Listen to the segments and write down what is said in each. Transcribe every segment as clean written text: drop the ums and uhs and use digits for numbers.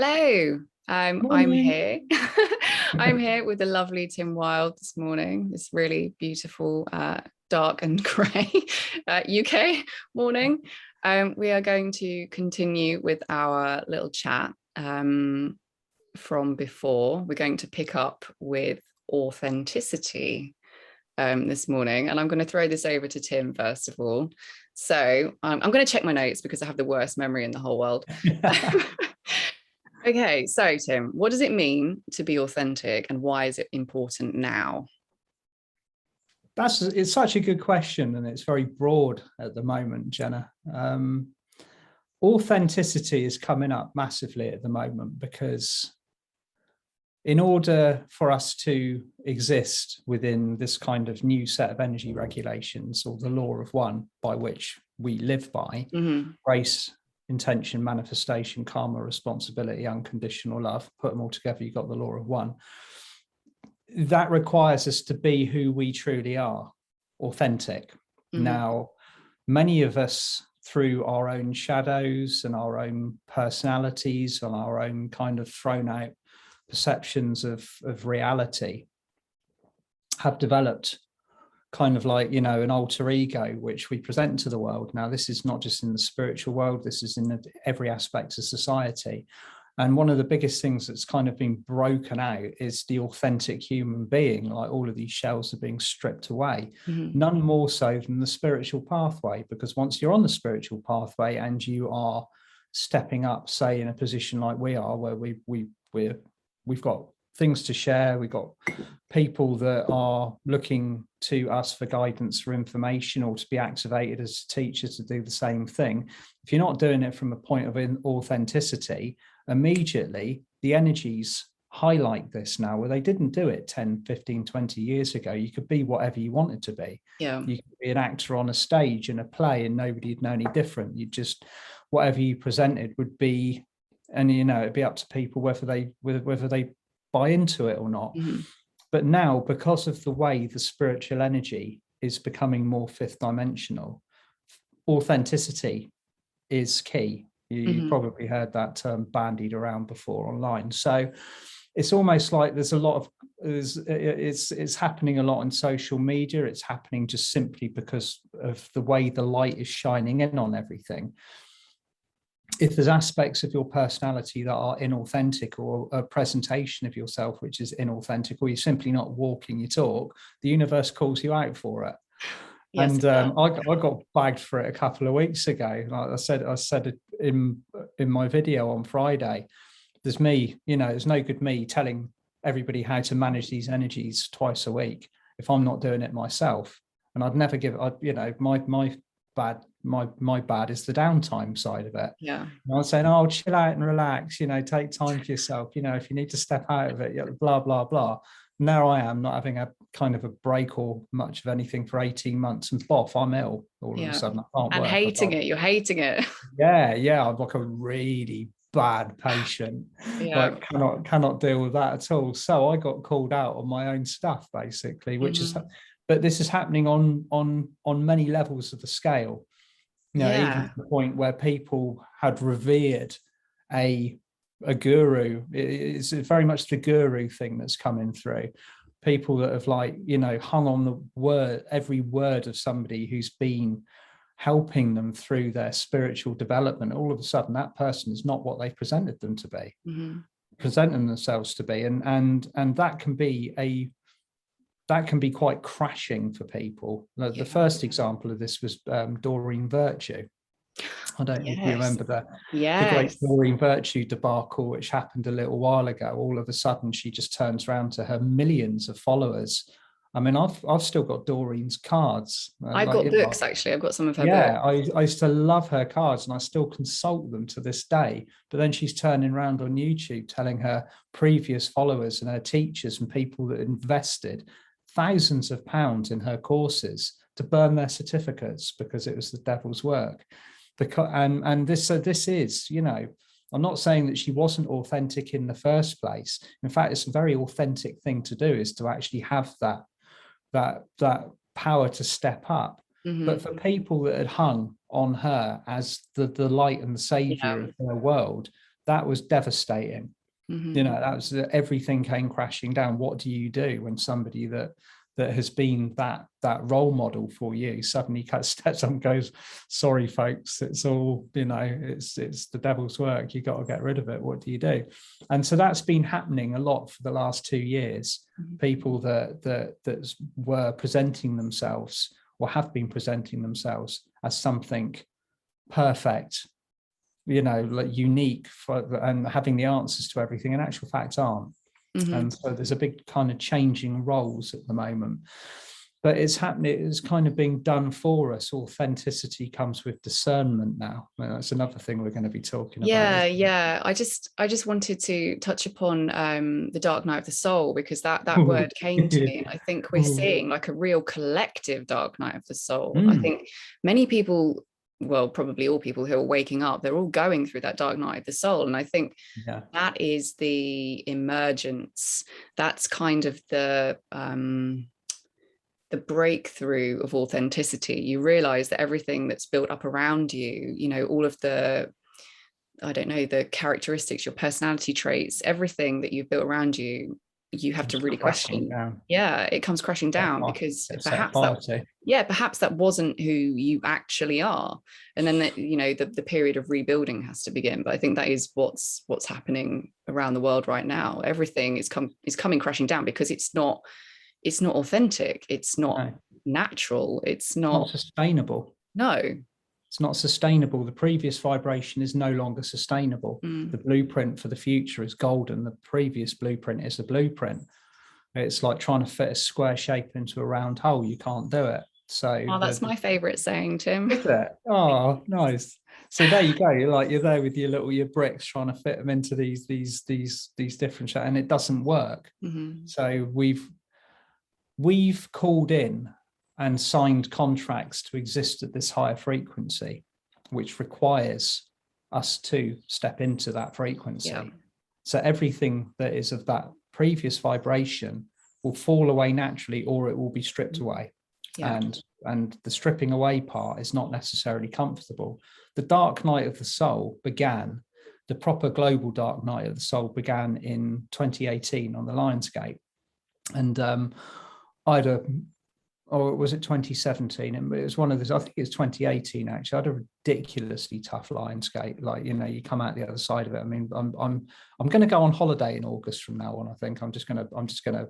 Hello, I'm Morning. here. I'm here with the lovely Tim Wild this morning. This really beautiful, dark and grey UK morning. We are going to continue with our little chat from before. We're going to pick up with authenticity this morning, and I'm going to throw this over to Tim first of all. So I'm going to check my notes because I have the worst memory in the whole world. Okay, so Tim, what does it mean to be authentic and why is it important now? It's such a good question, and it's very broad at the moment, Jenna. Authenticity is coming up massively at the moment because in order for us to exist within this kind of new set of energy regulations, or the law of one by which we live by, grace, intention, manifestation, karma, responsibility, unconditional love, put them all together, you've got the law of one. That requires us to be who we truly are, authentic. Now, many of us, through our own shadows and our own personalities and our own kind of thrown out perceptions of reality, have developed kind of like, you know, an alter ego, which we present to the world. Now, this is not just in the spiritual world, this is in every aspect of society. And one of the biggest things that's kind of been broken out is the authentic human being. Like, all of these shells are being stripped away, none more so than the spiritual pathway, because once you're on the spiritual pathway and you are stepping up, say in a position like we are, where we've got things to share, we've got people that are looking to us for guidance, for information, or to be activated as a teacher to do the same thing. If you're not doing it from a point of authenticity, immediately the energies highlight this now, where they didn't do it 10, 15, 20 years ago. You could be whatever you wanted to be. Yeah. You could be an actor on a stage in a play and nobody'd know any different. You just, whatever you presented would be, and you know, it'd be up to people whether they buy into it or not. But now, because of the way the spiritual energy is becoming more fifth dimensional, authenticity is key. You've probably heard that term bandied around before online. So it's almost like there's a lot of, it's happening a lot on social media. It's happening just simply because of the way the light is shining in on everything. If there's aspects of your personality that are inauthentic, or a presentation of yourself which is inauthentic, or you're simply not walking your talk, the universe calls you out for it. Yes, and I got bagged for it a couple of weeks ago. Like I said it in my video on Friday. There's me, you know, there's no good me telling everybody how to manage these energies twice a week if I'm not doing it myself. And I'd never give, you know, my bad is the downtime side of it. Yeah. And I was saying, oh, chill out and relax, you know, take time for yourself, you know, if you need to step out of it, blah, blah, blah. Now I am not having a kind of a break or much of anything for 18 months, and boff, I'm ill all of a sudden. I can't and work. You're hating it. Yeah. I'm like a really bad patient. Like cannot deal with that at all. So I got called out on my own stuff, basically, which is, but this is happening on many levels of the scale. You know, even to the point where people had revered a guru. It's very much the guru thing that's coming through. People that have, like, you know, hung on the word, every word of somebody who's been helping them through their spiritual development. All of a sudden, that person is not what they presented them to be, presenting themselves to be, and that can be quite crashing for people. The first example of this was Doreen Virtue. I don't know if you remember the great Doreen Virtue debacle, which happened a little while ago. All of a sudden, she just turns around to her millions of followers. I mean, I've still got Doreen's cards. I've got books, actually. I've got some of her books. Yeah, I used to love her cards, and I still consult them to this day. But then she's turning around on YouTube telling her previous followers and her teachers and people that invested thousands of pounds in her courses to burn their certificates because it was the devil's work. And this is, you know, I'm not saying that she wasn't authentic in the first place. In fact, it's a very authentic thing to do, is to actually have that power to step up. But for people that had hung on her as the light and the savior of their world, that was devastating. Mm-hmm. You know, that was, everything came crashing down. What do you do when somebody that has been that role model for you suddenly steps up and goes, sorry folks, it's all, you know, it's the devil's work, you got to get rid of it, what do you do? And so that's been happening a lot for the last 2 years. Mm-hmm. People that were presenting themselves or have been presenting themselves as something perfect, you know, like unique and having the answers to everything, in actual fact aren't. Mm-hmm. And so there's a big kind of changing roles at the moment, but it's happening, it's kind of being done for us. Authenticity comes with discernment now. Well, that's another thing we're going to be talking about. Yeah. I just wanted to touch upon the dark night of the soul, because that word came to me, and I think we're seeing like a real collective dark night of the soul. I think many people, well, probably all people who are waking up, they're all going through that dark night of the soul. And I think that is the emergence. That's kind of the breakthrough of authenticity. You realize that everything that's built up around you, you know, all of the, I don't know, the characteristics, your personality traits, everything that you've built around you, you have to really question. Yeah, it comes crashing down, because perhaps that wasn't who you actually are. And then you know, the period of rebuilding has to begin. But I think that is what's happening around the world right now. Everything is coming crashing down, because it's not authentic, it's not natural, it's not sustainable. No, it's not sustainable. The previous vibration is no longer sustainable. The blueprint for the future is golden. The previous blueprint is the blueprint. It's like trying to fit a square shape into a round hole. You can't do it. So that's my favorite saying, Tim. Is it? Oh, nice. So there you go. You're there with your bricks, trying to fit them into these different shapes, and it doesn't work. So we've called in and signed contracts to exist at this higher frequency, which requires us to step into that frequency. So everything that is of that previous vibration will fall away naturally, or it will be stripped away. And the stripping away part is not necessarily comfortable. The dark night of the soul began, the proper global dark night of the soul began in 2018 on the Lionsgate. And or was it 2017? And it was one of those, I think it's 2018 actually. I had a ridiculously tough Lionsgate. Like, you know, you come out the other side of it. I mean, I'm going to go on holiday in August from now on. I think I'm just going to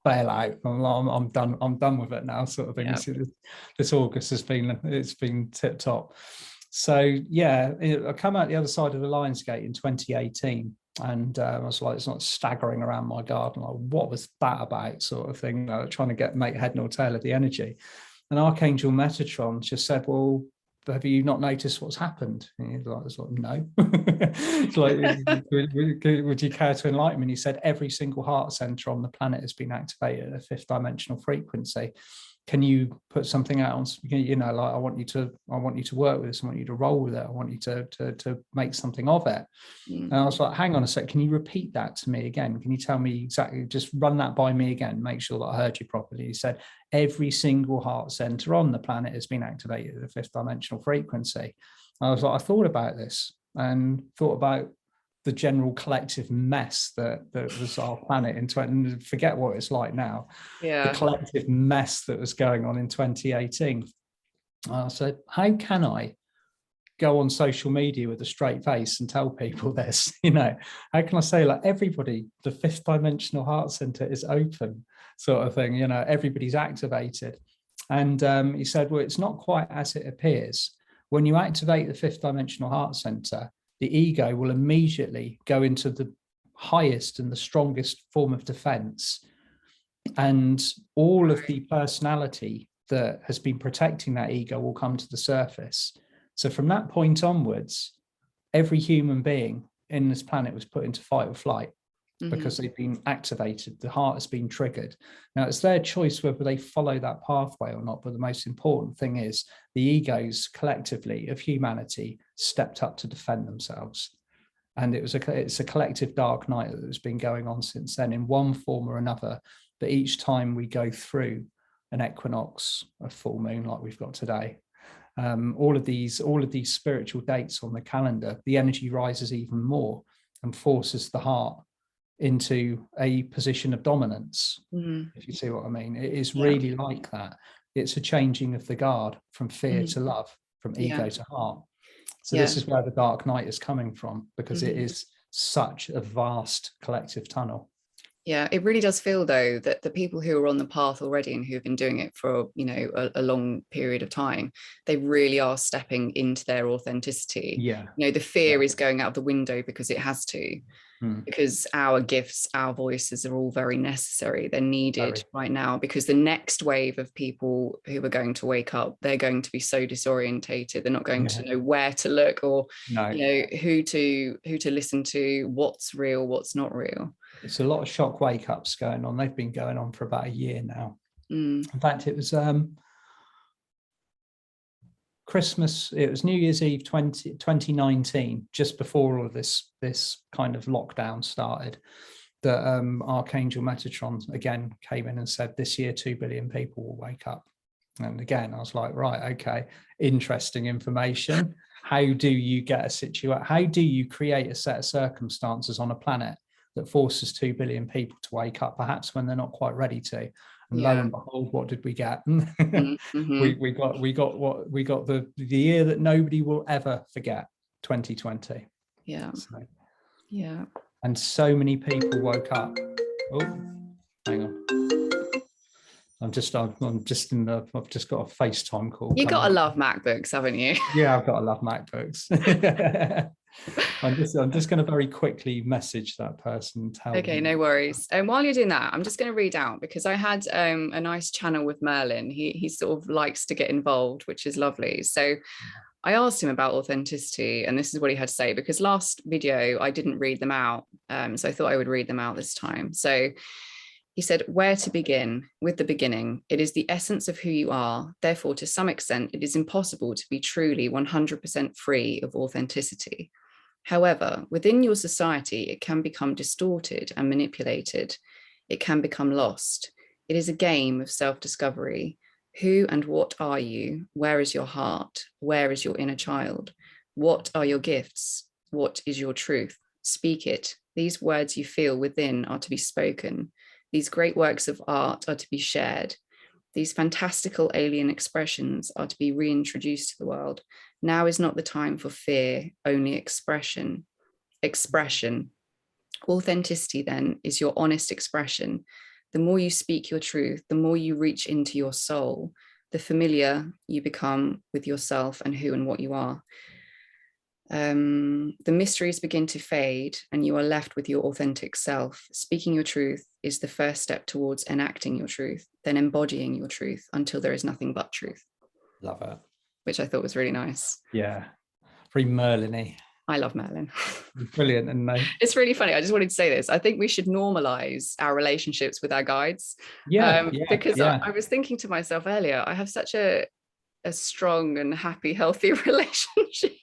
bail out. I'm done with it now, sort of thing. So this August it's been tip top. So yeah, I come out the other side of the Lionsgate in 2018. And I was like, it's not staggering around my garden. Like, what was that about, sort of thing? Trying to make head nor tail of the energy. And Archangel Metatron just said, well, have you not noticed what's happened? And I was like, no. It's like, would you care to enlighten me? And he said, every single heart center on the planet has been activated at a 5th dimensional frequency. Can you put something out on, you know, like, I want you to work with this. I want you to roll with it. I want you to make something of it. And I was like, hang on a sec. Can you repeat that to me again? Can you tell me exactly, just run that by me again, make sure that I heard you properly. He said, every single heart center on the planet has been activated at a 5th dimensional frequency. I was like, I thought about this and thought about the general collective mess that was our planet in 20, forget what it's like now. The collective mess that was going on in 2018. I said, how can I go on social media with a straight face and tell people this? You know, how can I say, like, everybody, the 5th dimensional heart center is open, sort of thing, you know, everybody's activated. And he said, well, it's not quite as it appears. When you activate the 5th dimensional heart center, the ego will immediately go into the highest and the strongest form of defense. And all of the personality that has been protecting that ego will come to the surface. So from that point onwards, every human being in this planet was put into fight or flight because they've been activated. The heart has been triggered. Now, it's their choice whether they follow that pathway or not. But the most important thing is the egos collectively of humanity stepped up to defend themselves. And it's a collective dark night that has been going on since then in one form or another. But each time we go through an equinox, a full moon like we've got today, all of these spiritual dates on the calendar, the energy rises even more and forces the heart into a position of dominance. If you see what I mean. It is really like that. It's a changing of the guard from fear to love, from ego to heart. So this is where the dark night is coming from, because it is such a vast collective tunnel. Yeah, it really does feel, though, that the people who are on the path already and who have been doing it for, you know, a long period of time, they really are stepping into their authenticity. Yeah. You know, the fear is going out the window because it has to, because our gifts, our voices are all very necessary. They're needed right now, because the next wave of people who are going to wake up, they're going to be so disorientated. They're not going to know where to look, or, you know, who to listen to, what's real, what's not real. It's a lot of shock wake ups going on. They've been going on for about a year now. In fact, it was Christmas, it was New Year's Eve 2019, just before all of this kind of lockdown started, that Archangel Metatron again came in and said, this year 2 billion people will wake up. And again, I was like, right, okay, interesting information. How do you get a situation? How do you create a set of circumstances on a planet that forces 2 billion people to wake up, perhaps when they're not quite ready to? And lo and behold, what did we get? we got the year that nobody will ever forget, 2020. And so many people woke up. Oh, hang on. I've just got a FaceTime call. You got to love MacBooks, haven't you? Yeah, I've got to love MacBooks. I'm just going to very quickly message that person. Okay, no worries. And while you're doing that, I'm just going to read out, because I had a nice channel with Merlin. He sort of likes to get involved, which is lovely. So I asked him about authenticity, and this is what he had to say, because last video I didn't read them out. So I thought I would read them out this time. So he said, where to begin? With the beginning. It is the essence of who you are. Therefore, to some extent, it is impossible to be truly 100% free of authenticity. However, within your society, it can become distorted and manipulated. It can become lost. It is a game of self-discovery. Who and what are you? Where is your heart? Where is your inner child? What are your gifts? What is your truth? Speak it. These words you feel within are to be spoken. These great works of art are to be shared. These fantastical alien expressions are to be reintroduced to the world. Now is not the time for fear, only expression. Expression. Authenticity, then, is your honest expression. The more you speak your truth, the more you reach into your soul, the familiar you become with yourself and who and what you are. The mysteries begin to fade, and you are left with your authentic self. Speaking your truth is the first step towards enacting your truth, then embodying your truth until there is nothing but truth. Love it. Which I thought was really nice. Yeah, very Merlin-y. I love Merlin. Brilliant, and it's really funny. I just wanted to say this. I think we should normalize our relationships with our guides. Because I was thinking to myself earlier, I have such a strong and happy, healthy relationship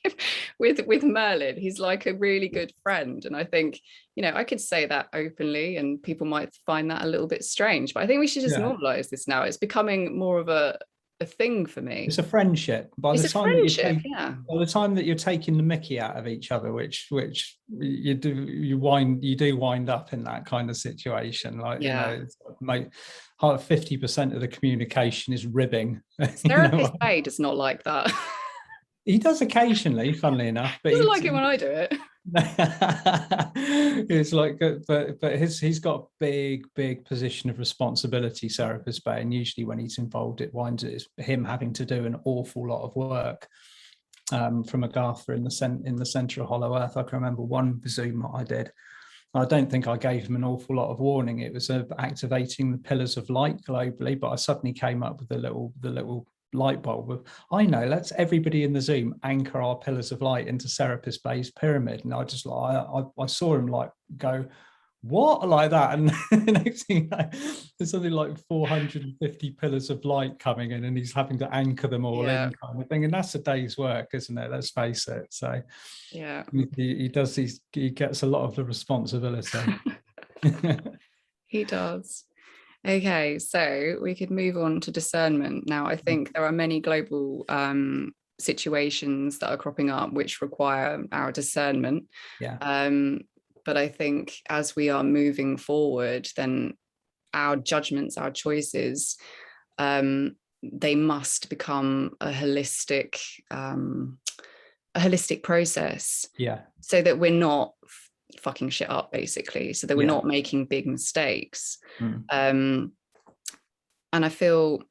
with Merlin. He's like a really good friend. And I think, you know, I could say that openly and people might find that a little bit strange, but I think we should just normalize this now. It's becoming more of a thing for me. It's a friendship. By the time that you're taking the mickey out of each other, which you wind up in that kind of situation. Like, you know, it's like 50% of the communication is ribbing. Therapist A does not like that. He does occasionally, funnily enough, but he doesn't like it when I do it. It's like, but he's got a big position of responsibility, Serapis Bay, and usually when he's involved, it winds up him having to do an awful lot of work from Agatha in the center of Hollow Earth. I can remember one Zoom that I did. I don't think I gave him an awful lot of warning. It was activating the pillars of light globally, but I suddenly came up with the little light bulb of, I know, let's everybody in the Zoom anchor our pillars of light into Serapis Bay's pyramid. And I just I saw him like go, what, like that? And the next thing you know, there's something like 450 pillars of light coming in, and he's having to anchor them all in, kind of thing. And that's a day's work, isn't it? Let's face it. So yeah, he gets a lot of the responsibility. He does. Okay, so we could move on to discernment. Now, I think there are many global situations that are cropping up which require our discernment. Yeah. But I think as we are moving forward, then our judgments, our choices, they must become a holistic process. Yeah. So that we're not fucking shit up, basically, so that we're not making big mistakes. And I feel,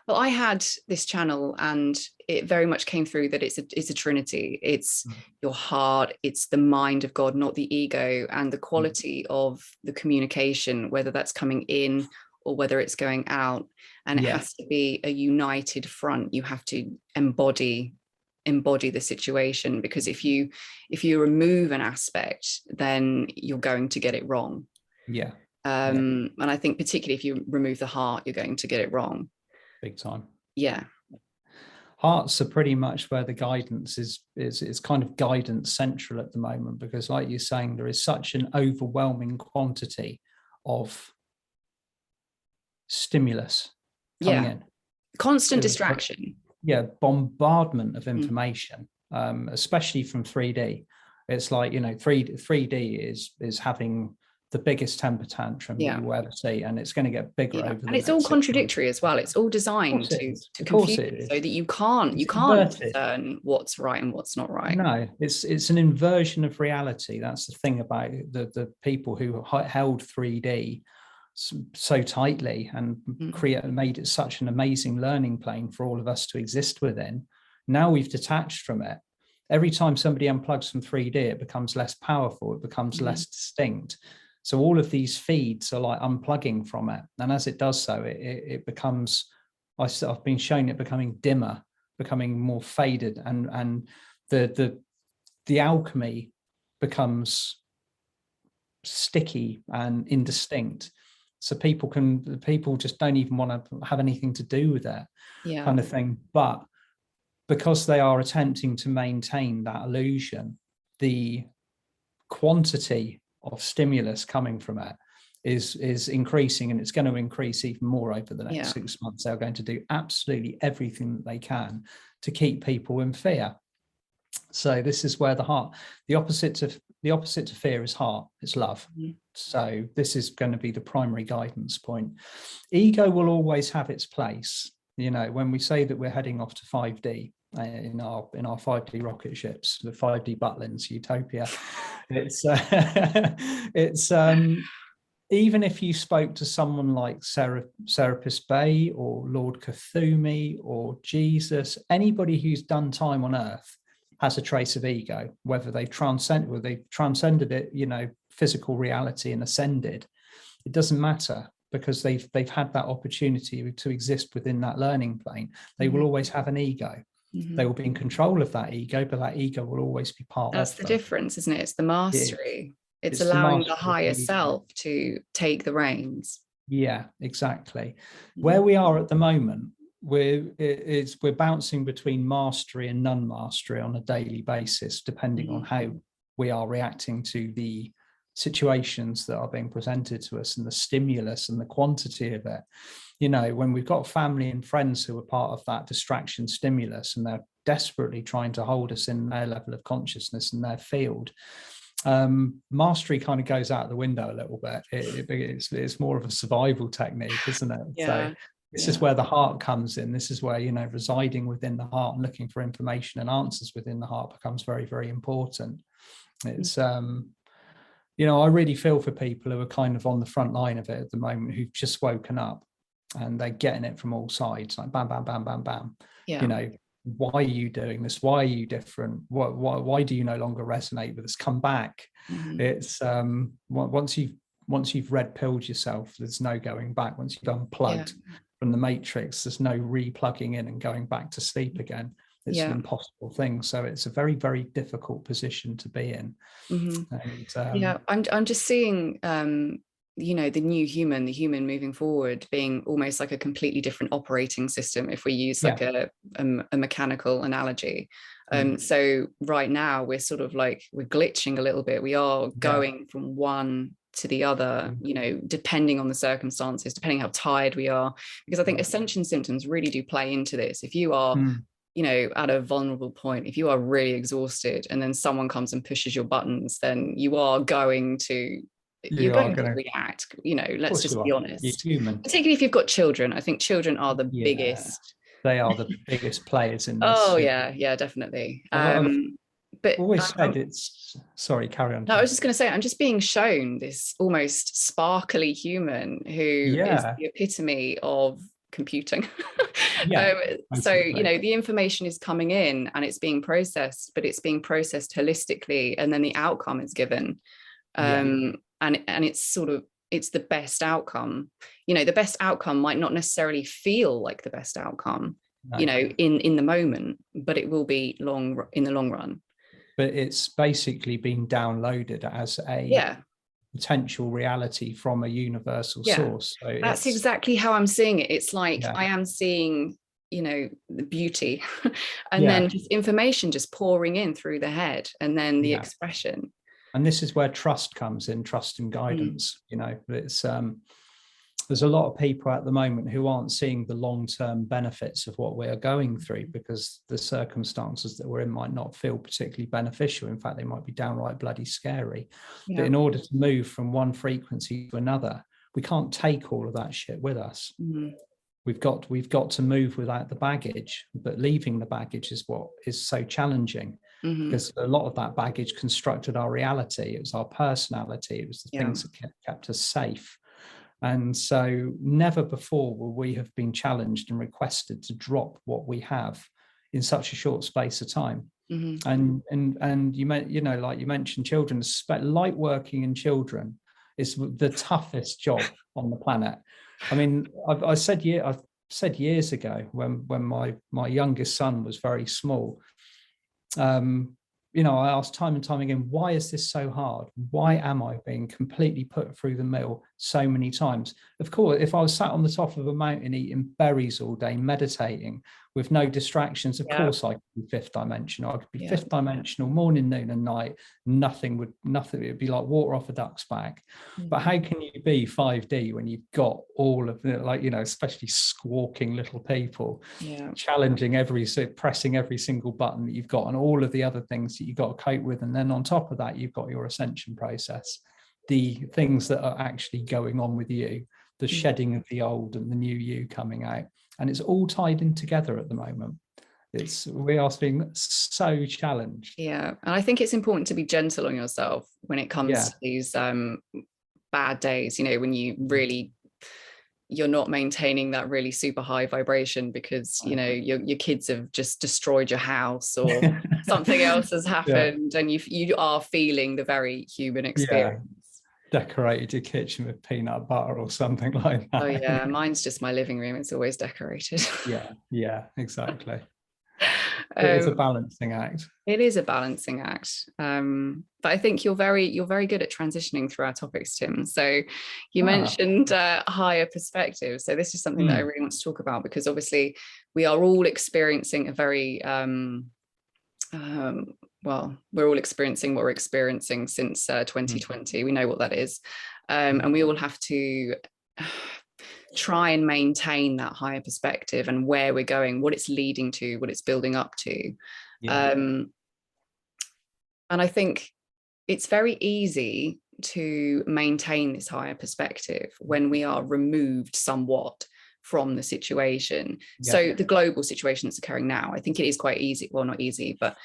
well, I had this channel and it very much came through that it's a trinity. It's your heart, it's the mind of God, not the ego, and the quality of the communication, whether that's coming in or whether it's going out. And it has to be a united front. You have to embody the situation, because if you remove an aspect, then you're going to get it wrong. And I think particularly if you remove the heart, you're going to get it wrong big time. Hearts are pretty much where the guidance is kind of guidance central at the moment, because like you're saying, there is such an overwhelming quantity of stimulus coming in, constant distraction, bombardment of information, especially from 3D. It's like, 3D is having the biggest temper tantrum you will ever see, and it's going to get bigger over the and it's all contradictory as well. It's all designed to confuse you, so that you can't discern what's right and what's not right. No, it's an inversion of reality. That's the thing about the people who held 3D so tightly and made it such an amazing learning plane for all of us to exist within. Now we've detached from it. Every time somebody unplugs from 3D, it becomes less powerful, it becomes less distinct. So all of these feeds are like unplugging from it. And as it does so, it becomes, I've been shown it becoming dimmer, becoming more faded, and the alchemy becomes sticky and indistinct. So people just don't even want to have anything to do with that kind of thing. But because they are attempting to maintain that illusion, the quantity of stimulus coming from it is increasing, and it's going to increase even more over the next 6 months. They're going to do absolutely everything that they can to keep people in fear. So this is where the opposite to fear is heart, it's love. So this is going to be the primary guidance point. Ego will always have its place. When we say that we're heading off to 5D in our 5D rocket ships, the 5D Butlins Utopia, it's even if you spoke to someone like Serapis Bey or Lord Cthulhu or Jesus, anybody who's done time on Earth has a trace of ego, whether they've transcended it, physical reality, and ascended. It doesn't matter, because they've had that opportunity to exist within that learning plane. They will always have an ego. They will be in control of that ego, but that ego will always be part of them. That's the difference, isn't it? It's the mastery. It's allowing the higher self to take the reins. Yeah, exactly. Where we are at the moment, we're bouncing between mastery and non-mastery on a daily basis, depending on how we are reacting to the situations that are being presented to us and the stimulus and the quantity of it. When we've got family and friends who are part of that distraction stimulus, and they're desperately trying to hold us in their level of consciousness and their field, mastery kind of goes out the window a little bit. It's more of a survival technique, isn't it? So this is where the heart comes in. This is where, residing within the heart and looking for information and answers within the heart becomes very, very important. It's I really feel for people who are kind of on the front line of it at the moment, who've just woken up and they're getting it from all sides, like bam, bam, bam, bam, bam. Why are you doing this? Why are you different? Why do you no longer resonate with us? Come back. It's once you've red pilled yourself, there's no going back. Once you've unplugged from the matrix, there's no replugging in and going back to sleep again. It's an impossible thing. So it's a very, very difficult position to be in. And, I'm just seeing the new human, the human moving forward, being almost like a completely different operating system, if we use like a mechanical analogy. So right now we're sort of like, we're glitching a little bit. We are going from one to the other, depending on the circumstances, depending how tired we are, because I think ascension symptoms really do play into this. If you are you know, at a vulnerable point, if you are really exhausted and then someone comes and pushes your buttons, then you're going to react, you know, let's just be You're honest. human. Particularly if you've got children. I think children are the biggest. They are the biggest players in this. Oh yeah, definitely. But always said it's, sorry, carry on. No, I was just going to say, I'm just being shown this almost sparkly human who is the epitome of computing. So, you know, the information is coming in and it's being processed, but it's being processed holistically, and then the outcome is given. And it's sort of, it's the best outcome. You know, the best outcome might not necessarily feel like the best outcome, you know, in the moment, but it will be in the long run. But it's basically been downloaded as a potential reality from a universal source. So that's exactly how I'm seeing it. It's like I am seeing, you know, the beauty and then just information just pouring in through the head, and then the expression. And this is where trust comes in, trust and guidance. You know, it's there's a lot of people at the moment who aren't seeing the long-term benefits of what we are going through, because the circumstances that we're in might not feel particularly beneficial. In fact, they might be downright bloody scary. But in order to move from one frequency to another, we can't take all of that shit with us. We've got to move without the baggage, but leaving the baggage is what is so challenging, because a lot of that baggage constructed our reality. It was our personality. It was the things that kept us safe. And so never before will we have been challenged and requested to drop what we have in such a short space of time. And you know, like you mentioned, children, light working in children is the toughest job on the planet. I mean, I've said years ago when my youngest son was very small, you know, I asked time and time again, why is this so hard? Why am I being completely put through the mill so many times? Of course, if I was sat on the top of a mountain eating berries all day, meditating with no distractions, of course I could be fifth dimensional. I could be fifth dimensional morning, noon and night. Nothing would be like water off a duck's back. But how can you be 5D when you've got all of the, like, you know, especially squawking little people, challenging pressing every single button that you've got, and all of the other things that you've got to cope with. And then on top of that, you've got your ascension process, the things that are actually going on with you, the shedding of the old and the new you coming out. And it's all tied in together at the moment. We are being so challenged. Yeah. And I think it's important to be gentle on yourself when it comes to these bad days, you know, when you're not maintaining that really super high vibration because, you know, your kids have just destroyed your house or something else has happened, and you are feeling the very human experience. Decorated your kitchen with peanut butter or something like that. Oh yeah, mine's just my living room. It's always decorated. yeah, exactly. It's a balancing act. It is a balancing act. But I think you're very good at transitioning through our topics, Tim. So you mentioned higher perspective. So this is something that I really want to talk about, because obviously we are all experiencing a very well, we're all experiencing what we're experiencing since 2020. We know what that is. And we all have to try and maintain that higher perspective and where we're going, what it's leading to, what it's building up to. And I think it's very easy to maintain this higher perspective when we are removed somewhat from the situation. So the global situation that's occurring now, I think it is quite easy. Well, not easy, but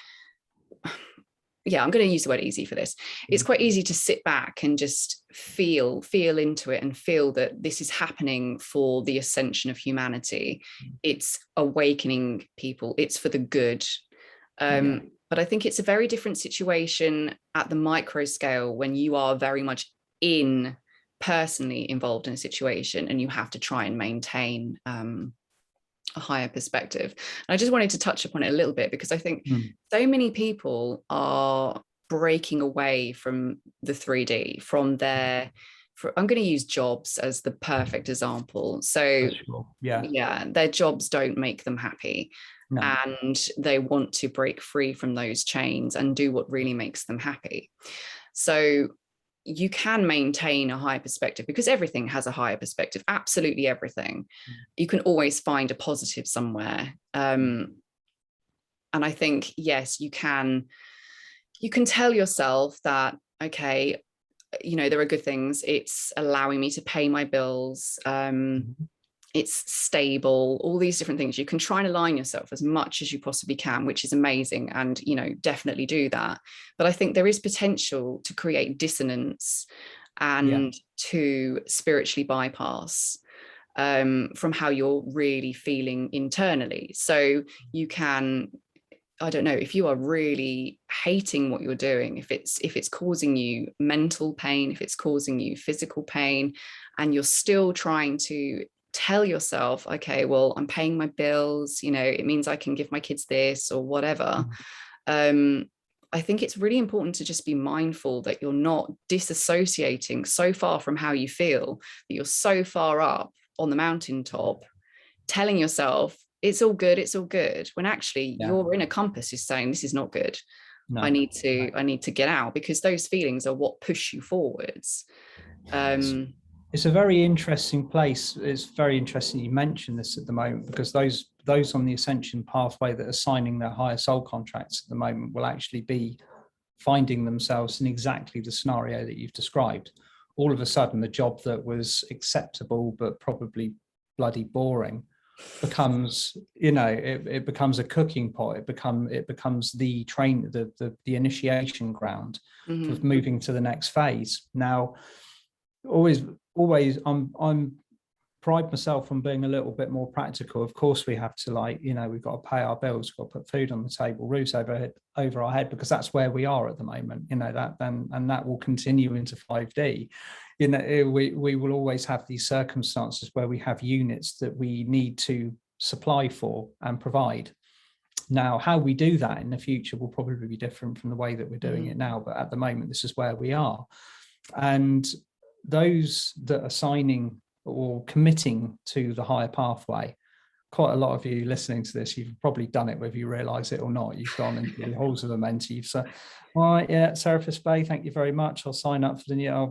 I'm going to use the word easy for this. It's quite easy to sit back and just feel into it and feel that this is happening for the ascension of humanity. It's awakening people. It's for the good. But I think it's a very different situation at the micro scale when you are very much personally involved in a situation and you have to try and maintain a higher perspective. And I just wanted to touch upon it a little bit, because I think so many people are breaking away from the 3D, from I'm going to use jobs as the perfect example. So their jobs don't make them happy. No. And they want to break free from those chains and do what really makes them happy. So you can maintain a higher perspective because everything has a higher perspective, absolutely everything. You can always find a positive somewhere. And I think, yes, you can tell yourself that, okay, there are good things. It's allowing me to pay my bills. It's stable, all these different things. You can try and align yourself as much as you possibly can, which is amazing. And, definitely do that. But I think there is potential to create dissonance and to spiritually bypass from how you're really feeling internally. So you can, I don't know, if you are really hating what you're doing, if it's causing you mental pain, if it's causing you physical pain, and you're still trying to tell yourself, okay, well, I'm paying my bills, it means I can give my kids this or whatever. I think it's really important to just be mindful that you're not disassociating so far from how you feel, that you're so far up on the mountaintop, telling yourself, it's all good, when actually your inner compass is saying, this is not good. No, I need to get out, because those feelings are what push you forwards. It's a very interesting place. It's very interesting you mentioned this at the moment, because those on the Ascension pathway that are signing their higher soul contracts at the moment will actually be finding themselves in exactly the scenario that you've described. All of a sudden, the job that was acceptable but probably bloody boring becomes, it becomes a cooking pot. It becomes the initiation ground for moving to the next phase. Now, always I'm pride myself on being a little bit more practical. Of course, we have to, we've got to pay our bills, we've got to put food on the table, roofs over our head, because that's where we are at the moment. That and that will continue into 5D. We will always have these circumstances where we have units that we need to supply for and provide. Now, how we do that in the future will probably be different from the way that we're doing it now, but at the moment, this is where we are. And those that are signing or committing to the higher pathway, quite a lot of you listening to this, you've probably done it whether you realize it or not. You've gone into the halls of the mentor, you've said, all right, yeah, Serapis Bay, thank you very much, I'll sign up for the new, I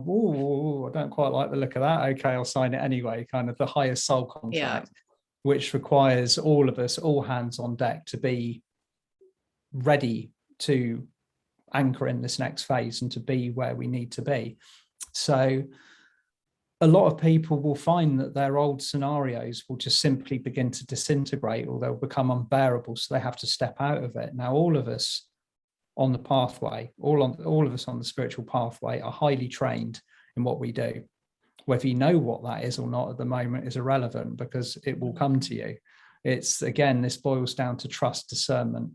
don't quite like the look of that, okay, I'll sign it anyway. Kind of the highest soul contract, which requires all of us, all hands on deck, to be ready to anchor in this next phase and to be where we need to be. So a lot of people will find that their old scenarios will just simply begin to disintegrate, or they'll become unbearable, so they have to step out of it. Now, all of us on the pathway, all of us on the spiritual pathway are highly trained in what we do. Whether you know what that is or not at the moment is irrelevant, because it will come to you. It's, again, this boils down to trust, discernment,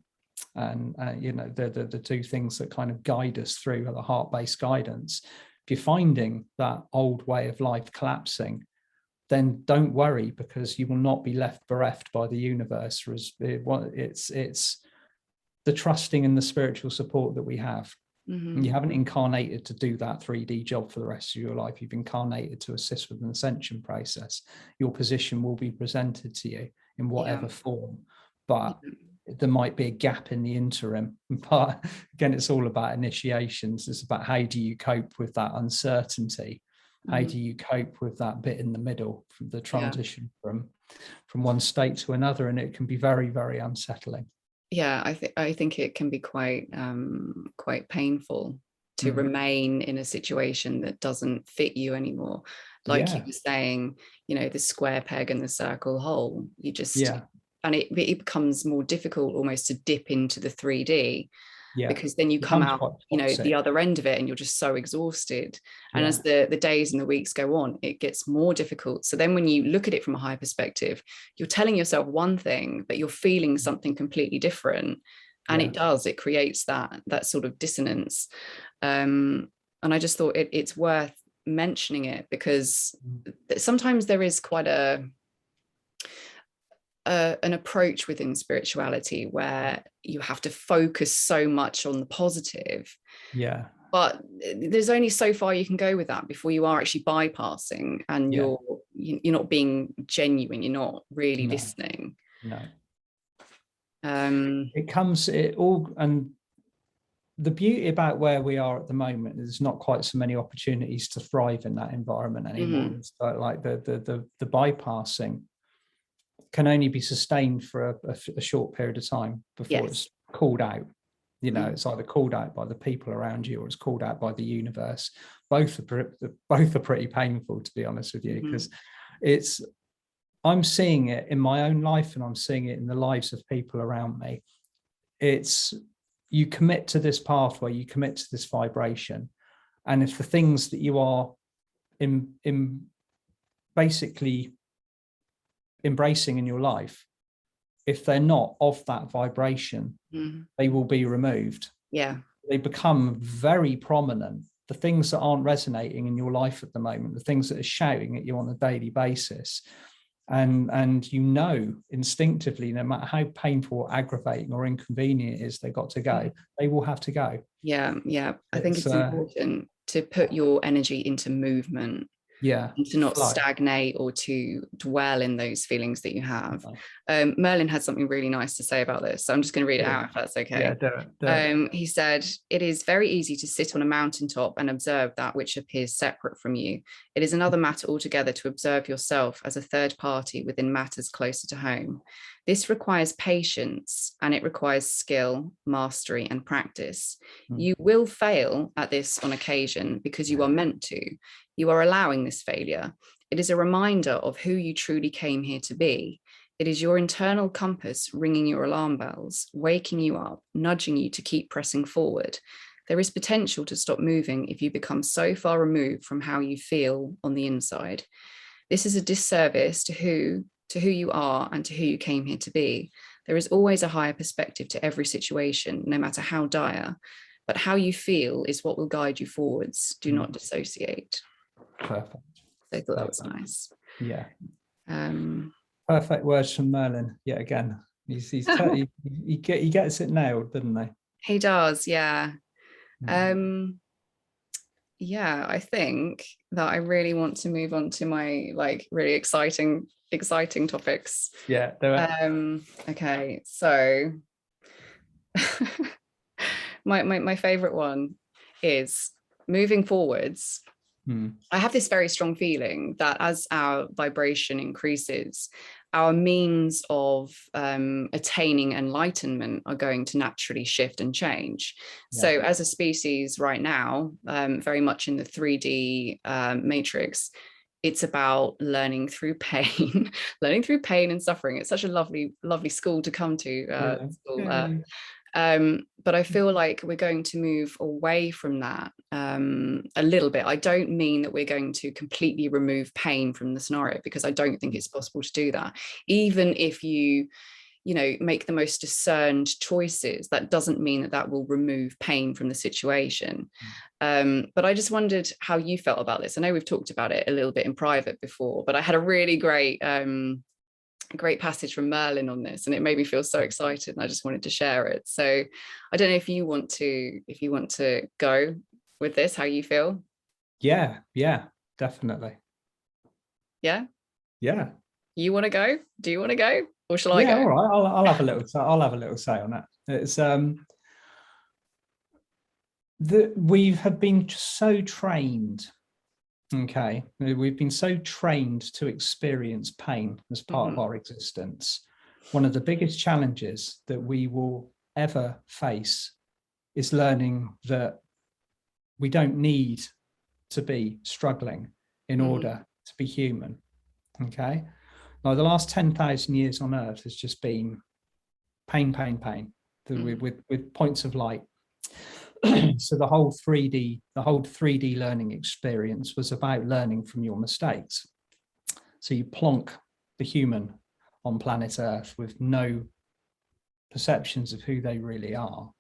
and the two things that kind of guide us through the heart-based guidance. If you're finding that old way of life collapsing, then don't worry, because you will not be left bereft by the universe. It's the trusting and the spiritual support that we have. You haven't incarnated to do that 3D job for the rest of your life. You've incarnated to assist with an ascension process. Your position will be presented to you in whatever form, but there might be a gap in the interim. But again, it's all about initiations. It's about, how do you cope with that uncertainty? How do you cope with that bit in the middle, from the transition from one state to another? And it can be very, very unsettling. Yeah, I think it can be quite painful to remain in a situation that doesn't fit you anymore. Like you were saying, the square peg and the circle hole. You just and it becomes more difficult almost to dip into the 3D, because then you come out, the other end of it, and you're just so exhausted. And as the days and the weeks go on, it gets more difficult. So then when you look at it from a higher perspective, you're telling yourself one thing, but you're feeling something completely different. And it creates that sort of dissonance. And I just thought it's worth mentioning it, because sometimes there is quite an approach within spirituality where you have to focus so much on the positive, but there's only so far you can go with that before you are actually bypassing, and you're not being genuine, you're not really listening. And the beauty about where we are at the moment is not quite so many opportunities to thrive in that environment anymore. It's like the bypassing can only be sustained for a short period of time before it's called out. You know, it's either called out by the people around you or it's called out by the universe. Both are pretty painful, to be honest with you, because I'm seeing it in my own life and I'm seeing it in the lives of people around me. It's, you commit to this pathway, you commit to this vibration, and if the things that you are in basically embracing in your life, if they're not of that vibration, they will be removed. Yeah. They become very prominent. The things that aren't resonating in your life at the moment, the things that are shouting at you on a daily basis, and you know instinctively, no matter how painful or aggravating or inconvenient it is, they got to go. They will have to go. Yeah. I think it's important to put your energy into movement. And to not stagnate or to dwell in those feelings that you have. Merlin had something really nice to say about this, so I'm just going to read it out if that's okay. Yeah, do it. He said, "It is very easy to sit on a mountaintop and observe that which appears separate from you. It is another matter altogether to observe yourself as a third party within matters closer to home. This requires patience, and it requires skill, mastery, and practice. You will fail at this on occasion because you are meant to. You are allowing this failure. It is a reminder of who you truly came here to be. It is your internal compass ringing your alarm bells, waking you up, nudging you to keep pressing forward. There is potential to stop moving if you become so far removed from how you feel on the inside. This is a disservice to who you are and to who you came here to be. There is always a higher perspective to every situation, no matter how dire. But how you feel is what will guide you forwards. Do not dissociate." Perfect. I thought that was nice. Yeah. Perfect words from Merlin. Yet again, he gets it nailed, doesn't he? He does. Yeah. Yeah. I think that I really want to move on to my really exciting topics. Yeah. Do it. Okay. So my favorite one is moving forwards. I have this very strong feeling that as our vibration increases, our means of attaining enlightenment are going to naturally shift and change. Yeah. So as a species right now, very much in the 3D matrix, it's about learning through pain, and suffering. It's such a lovely school to come to. But I feel like we're going to move away from that a little bit. I don't mean that we're going to completely remove pain from the scenario, because I don't think it's possible to do that. Even if you make the most discerned choices, that doesn't mean that will remove pain from the situation. But I just wondered how you felt about this. I know we've talked about it a little bit in private before, but I had a really great passage from Merlin on this, and it made me feel so excited, and I just wanted to share it. So I don't know if you want to go with this, how you feel. Yeah, definitely. Yeah You want to go? Do you want to go, or shall I go? All right, I'll have a little say on that. It's we have been so trained. Okay, we've been so trained to experience pain as part of our existence. One of the biggest challenges that we will ever face is learning that we don't need to be struggling in order to be human. Okay, now the last 10,000 years on Earth has just been pain, with points of light. So the whole 3D learning experience was about learning from your mistakes. So you plonk the human on planet Earth with no perceptions of who they really are,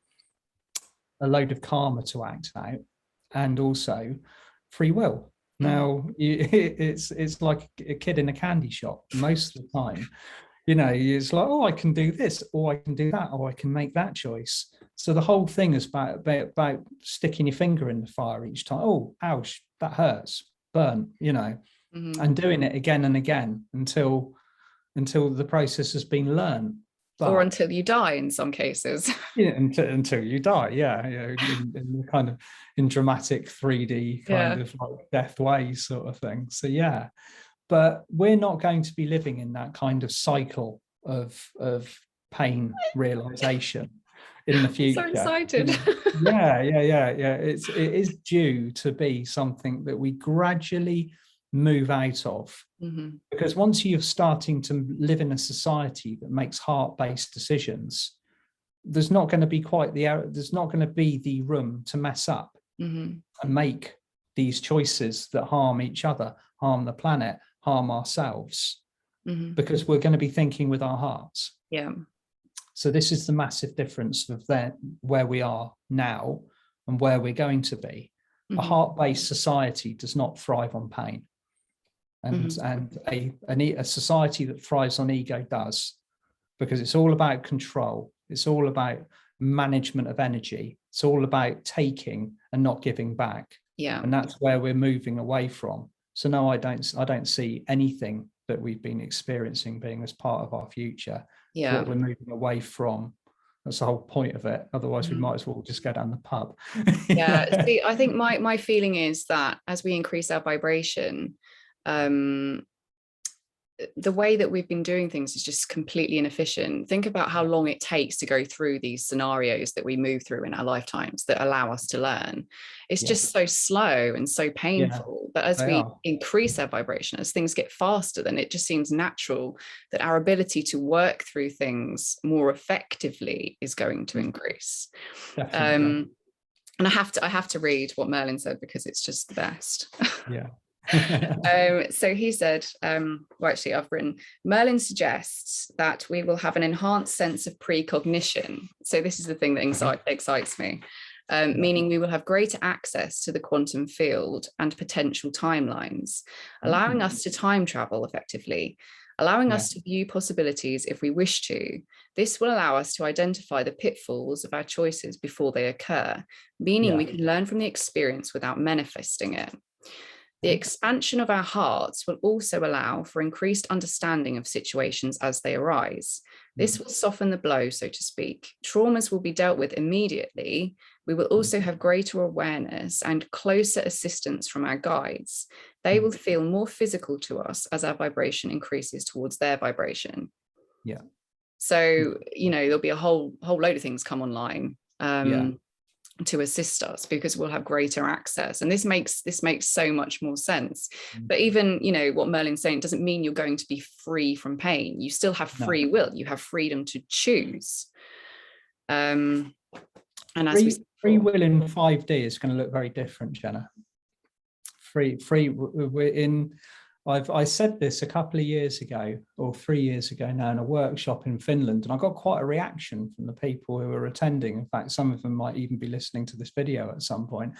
a load of karma to act out, and also free will. Now it's like a kid in a candy shop most of the time. It's like, oh, I can do this, or I can do that, or I can make that choice. So the whole thing is about sticking your finger in the fire each time. Oh, ouch, that hurts, burn, and doing it again and again until the process has been learned. Or until you die in some cases. Yeah, until you die, in kind of in dramatic 3D kind of like death way sort of thing. So yeah. But we're not going to be living in that kind of cycle of pain realization in the future. So excited. Yeah. It is due to be something that we gradually move out of. Mm-hmm. Because once you're starting to live in a society that makes heart-based decisions, there's not going to be the room to mess up Mm-hmm. and make these choices that harm each other, harm the planet, harm ourselves, Mm-hmm. because we're going to be thinking with our hearts. Yeah. So this is the massive difference of where we are now and where we're going to be. Mm-hmm. A heart-based society does not thrive on pain. And, mm-hmm. and a society that thrives on ego does, because it's all about control. It's all about management of energy. It's all about taking and not giving back. Yeah. And that's where we're moving away from. So no, I don't see anything that we've been experiencing being as part of our future. Yeah. It's what we're moving away from. That's the whole point of it. Otherwise, we might as well just go down the pub. Yeah. See, I think my feeling is that as we increase our vibration, the way that we've been doing things is just completely inefficient. Think about how long it takes to go through these scenarios that we move through in our lifetimes that allow us to learn. It's just so slow and so painful. But as we increase our vibration, as things get faster, then it just seems natural that our ability to work through things more effectively is going to increase. And I have to read what Merlin said, because it's just the best. Yeah. So he said, well, actually, I've written, Merlin suggests that we will have an enhanced sense of precognition. So this is the thing that excites me, meaning we will have greater access to the quantum field and potential timelines, allowing us to time travel effectively, allowing us to view possibilities if we wish to. This will allow us to identify the pitfalls of our choices before they occur, meaning we can learn from the experience without manifesting it. The expansion of our hearts will also allow for increased understanding of situations as they arise. This will soften the blow, so to speak. Traumas will be dealt with immediately. We will also have greater awareness and closer assistance from our guides. They will feel more physical to us as our vibration increases towards their vibration. Yeah. So, there'll be a whole load of things come online. To assist us, because we'll have greater access, and this makes so much more sense. But even what Merlin's saying doesn't mean you're going to be free from pain. You still have free will. You have freedom to choose. And as free will in 5D is going to look very different, Jenna. I said this a couple of years ago, or 3 years ago now, in a workshop in Finland, and I got quite a reaction from the people who were attending. In fact, some of them might even be listening to this video at some point.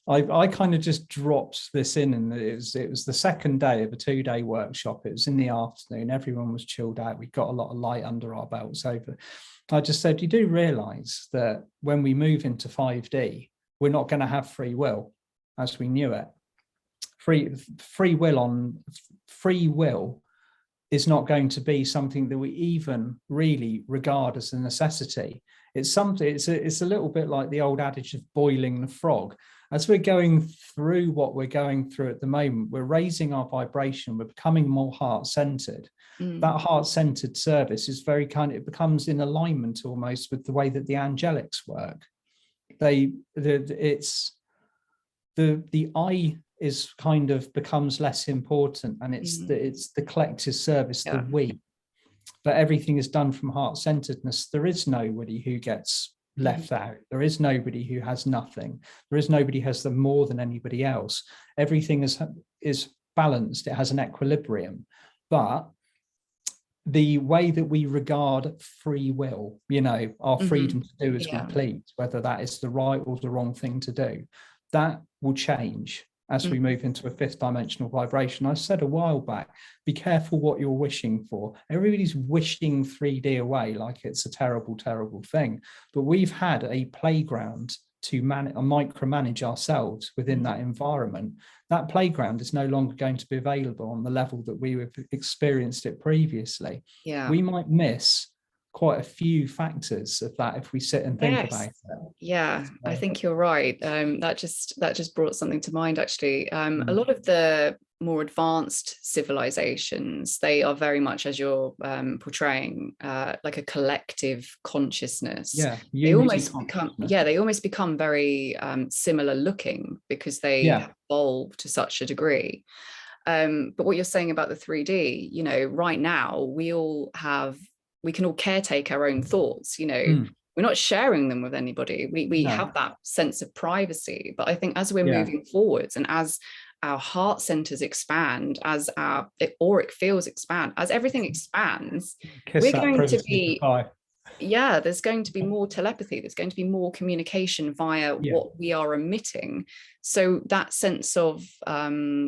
I kind of just dropped this in, and it was the second day of a 2-day workshop. It was in the afternoon. Everyone was chilled out. We got a lot of light under our belts over. I just said, you do realize that when we move into 5D, we're not going to have free will as we knew it. Free will is not going to be something that we even really regard as a necessity. It's a little bit like the old adage of boiling the frog. As we're going through what we're going through at the moment, we're raising our vibration, we're becoming more heart-centered. That heart-centered service is it becomes in alignment almost with the way that the angelics work. The I is kind of becomes less important, and it's the collective service, the we. But everything is done from heart-centeredness. There is nobody who gets left out. There is nobody who has nothing. There is nobody who has more than anybody else. Everything is balanced. It has an equilibrium. But the way that we regard free will, our freedom to do as we please, whether that is the right or the wrong thing to do, that will change as we move into a 5th dimensional vibration. I said a while back, be careful what you're wishing for. Everybody's wishing 3D away like it's a terrible, terrible thing. But we've had a playground to micromanage ourselves within that environment. That playground is no longer going to be available on the level that we have experienced it previously. We might miss quite a few factors of that if we sit and think about it. I think you're right. That just brought something to mind, actually. A lot of the more advanced civilizations, they are very much, as you're portraying, like a collective consciousness. Yeah, They unity almost become, consciousness. yeah, they almost become very similar looking because they Yeah. have evolved to such a degree. But what you're saying about the 3D, you know, right now we can all caretake our own thoughts, you know. We're not sharing them with anybody. We No. have that sense of privacy. But I think as we're Yeah. moving forwards, and as our heart centers expand, as our auric fields expand, as everything expands, Kiss we're that going to privacy be, goodbye. yeah, there's going to be more telepathy. There's going to be more communication via what we are emitting. So that sense of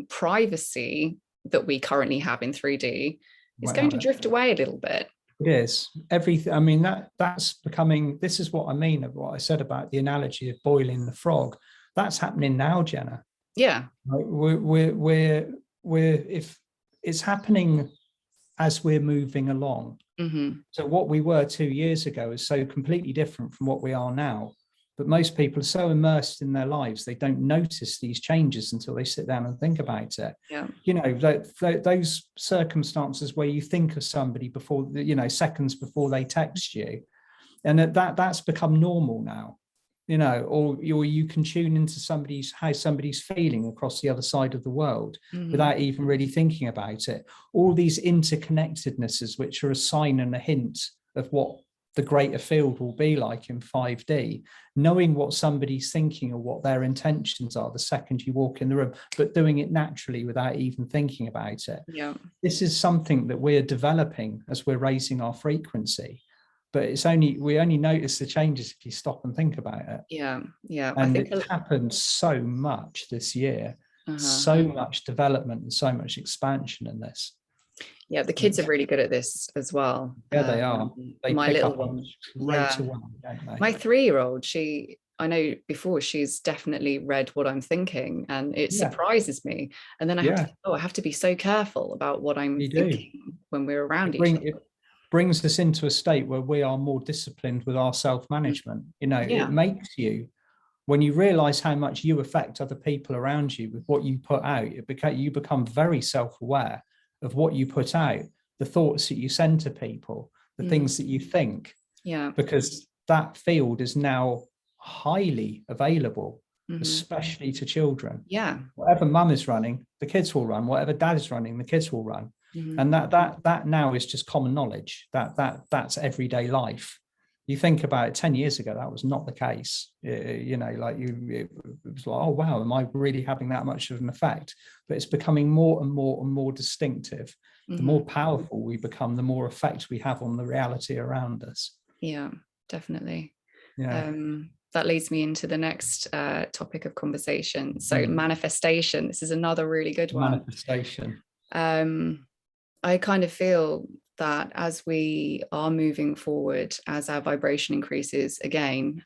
privacy that we currently have in 3D is going to drift away a little bit. It is everything. I mean, that's becoming, this is what I mean of what I said about the analogy of boiling the frog. That's happening now, Jenna. Yeah. We're if it's happening as we're moving along. So what we were 2 years ago is so completely different from what we are now. But most people are so immersed in their lives, they don't notice these changes until they sit down and think about it. Yeah. You know, those circumstances where you think of somebody before, you know, seconds before they text you, and that's become normal now. You know, or you can tune into how somebody's feeling across the other side of the world without even really thinking about it. All these interconnectednesses, which are a sign and a hint of what the greater field will be like in 5D, knowing what somebody's thinking or what their intentions are the second you walk in the room, but doing it naturally without even thinking about it. Yeah. This is something that we're developing as we're raising our frequency. But we only notice the changes if you stop and think about it. Yeah, yeah. And I think it's happened so much this year, so much development and so much expansion in this. Yeah, the kids are really good at this as well. Yeah, they are. They my pick little up on one, right away, don't they? My 3-year-old, I know before she's definitely read what I'm thinking, and it surprises me. And then I have to be so careful about what I'm thinking when we're around each other. Brings us into a state where we are more disciplined with our self-management. You know, it makes you, when you realize how much you affect other people around you with what you put out, you become very self-aware of what you put out, the thoughts that you send to people, the things that you think. Yeah. Because that field is now highly available, especially to children. Yeah. Whatever mum is running, the kids will run. Whatever dad is running, the kids will run. And that now is just common knowledge. That's everyday life. You think about it, 10 years ago, that was not the case. You know, like it was like, oh wow, am I really having that much of an effect? But it's becoming more and more and more distinctive. The more powerful we become, the more effect we have on the reality around us. Yeah, definitely. Yeah. That leads me into the next topic of conversation. So manifestation. This is another really good one. Manifestation. I kind of feel that as we are moving forward, as our vibration increases again,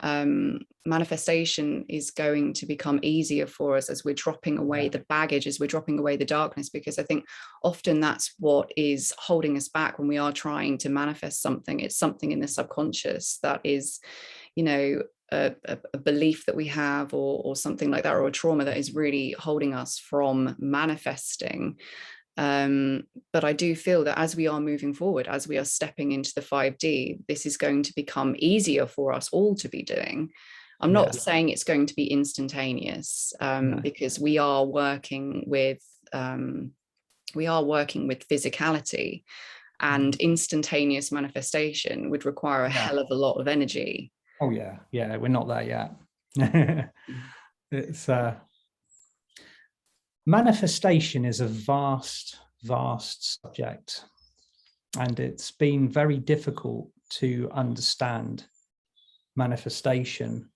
manifestation is going to become easier for us as we're dropping away the baggage, as we're dropping away the darkness, because I think often that's what is holding us back when we are trying to manifest something. It's something in the subconscious that is, you know, a belief that we have or something like that, or a trauma that is really holding us from manifesting. But I do feel that as we are moving forward, as we are stepping into the 5D, this is going to become easier for us all to be doing. I'm not saying it's going to be instantaneous, because we are working with physicality, and instantaneous manifestation would require a hell of a lot of energy. Oh yeah, we're not there yet. It's manifestation is a vast subject, and it's been very difficult to understand manifestation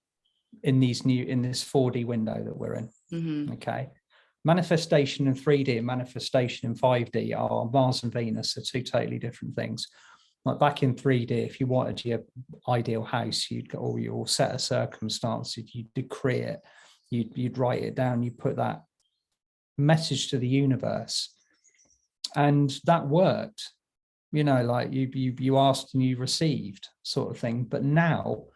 in this 4D window that we're in. Okay, manifestation in 3D and manifestation in 5D are Mars and Venus, are two totally different things. Like back in 3D, if you wanted your ideal house, you'd go, or your set of circumstances, you'd decree it, you'd write it down, you put that message to the universe, and that worked. You know, like you asked and you received, sort of thing. But now,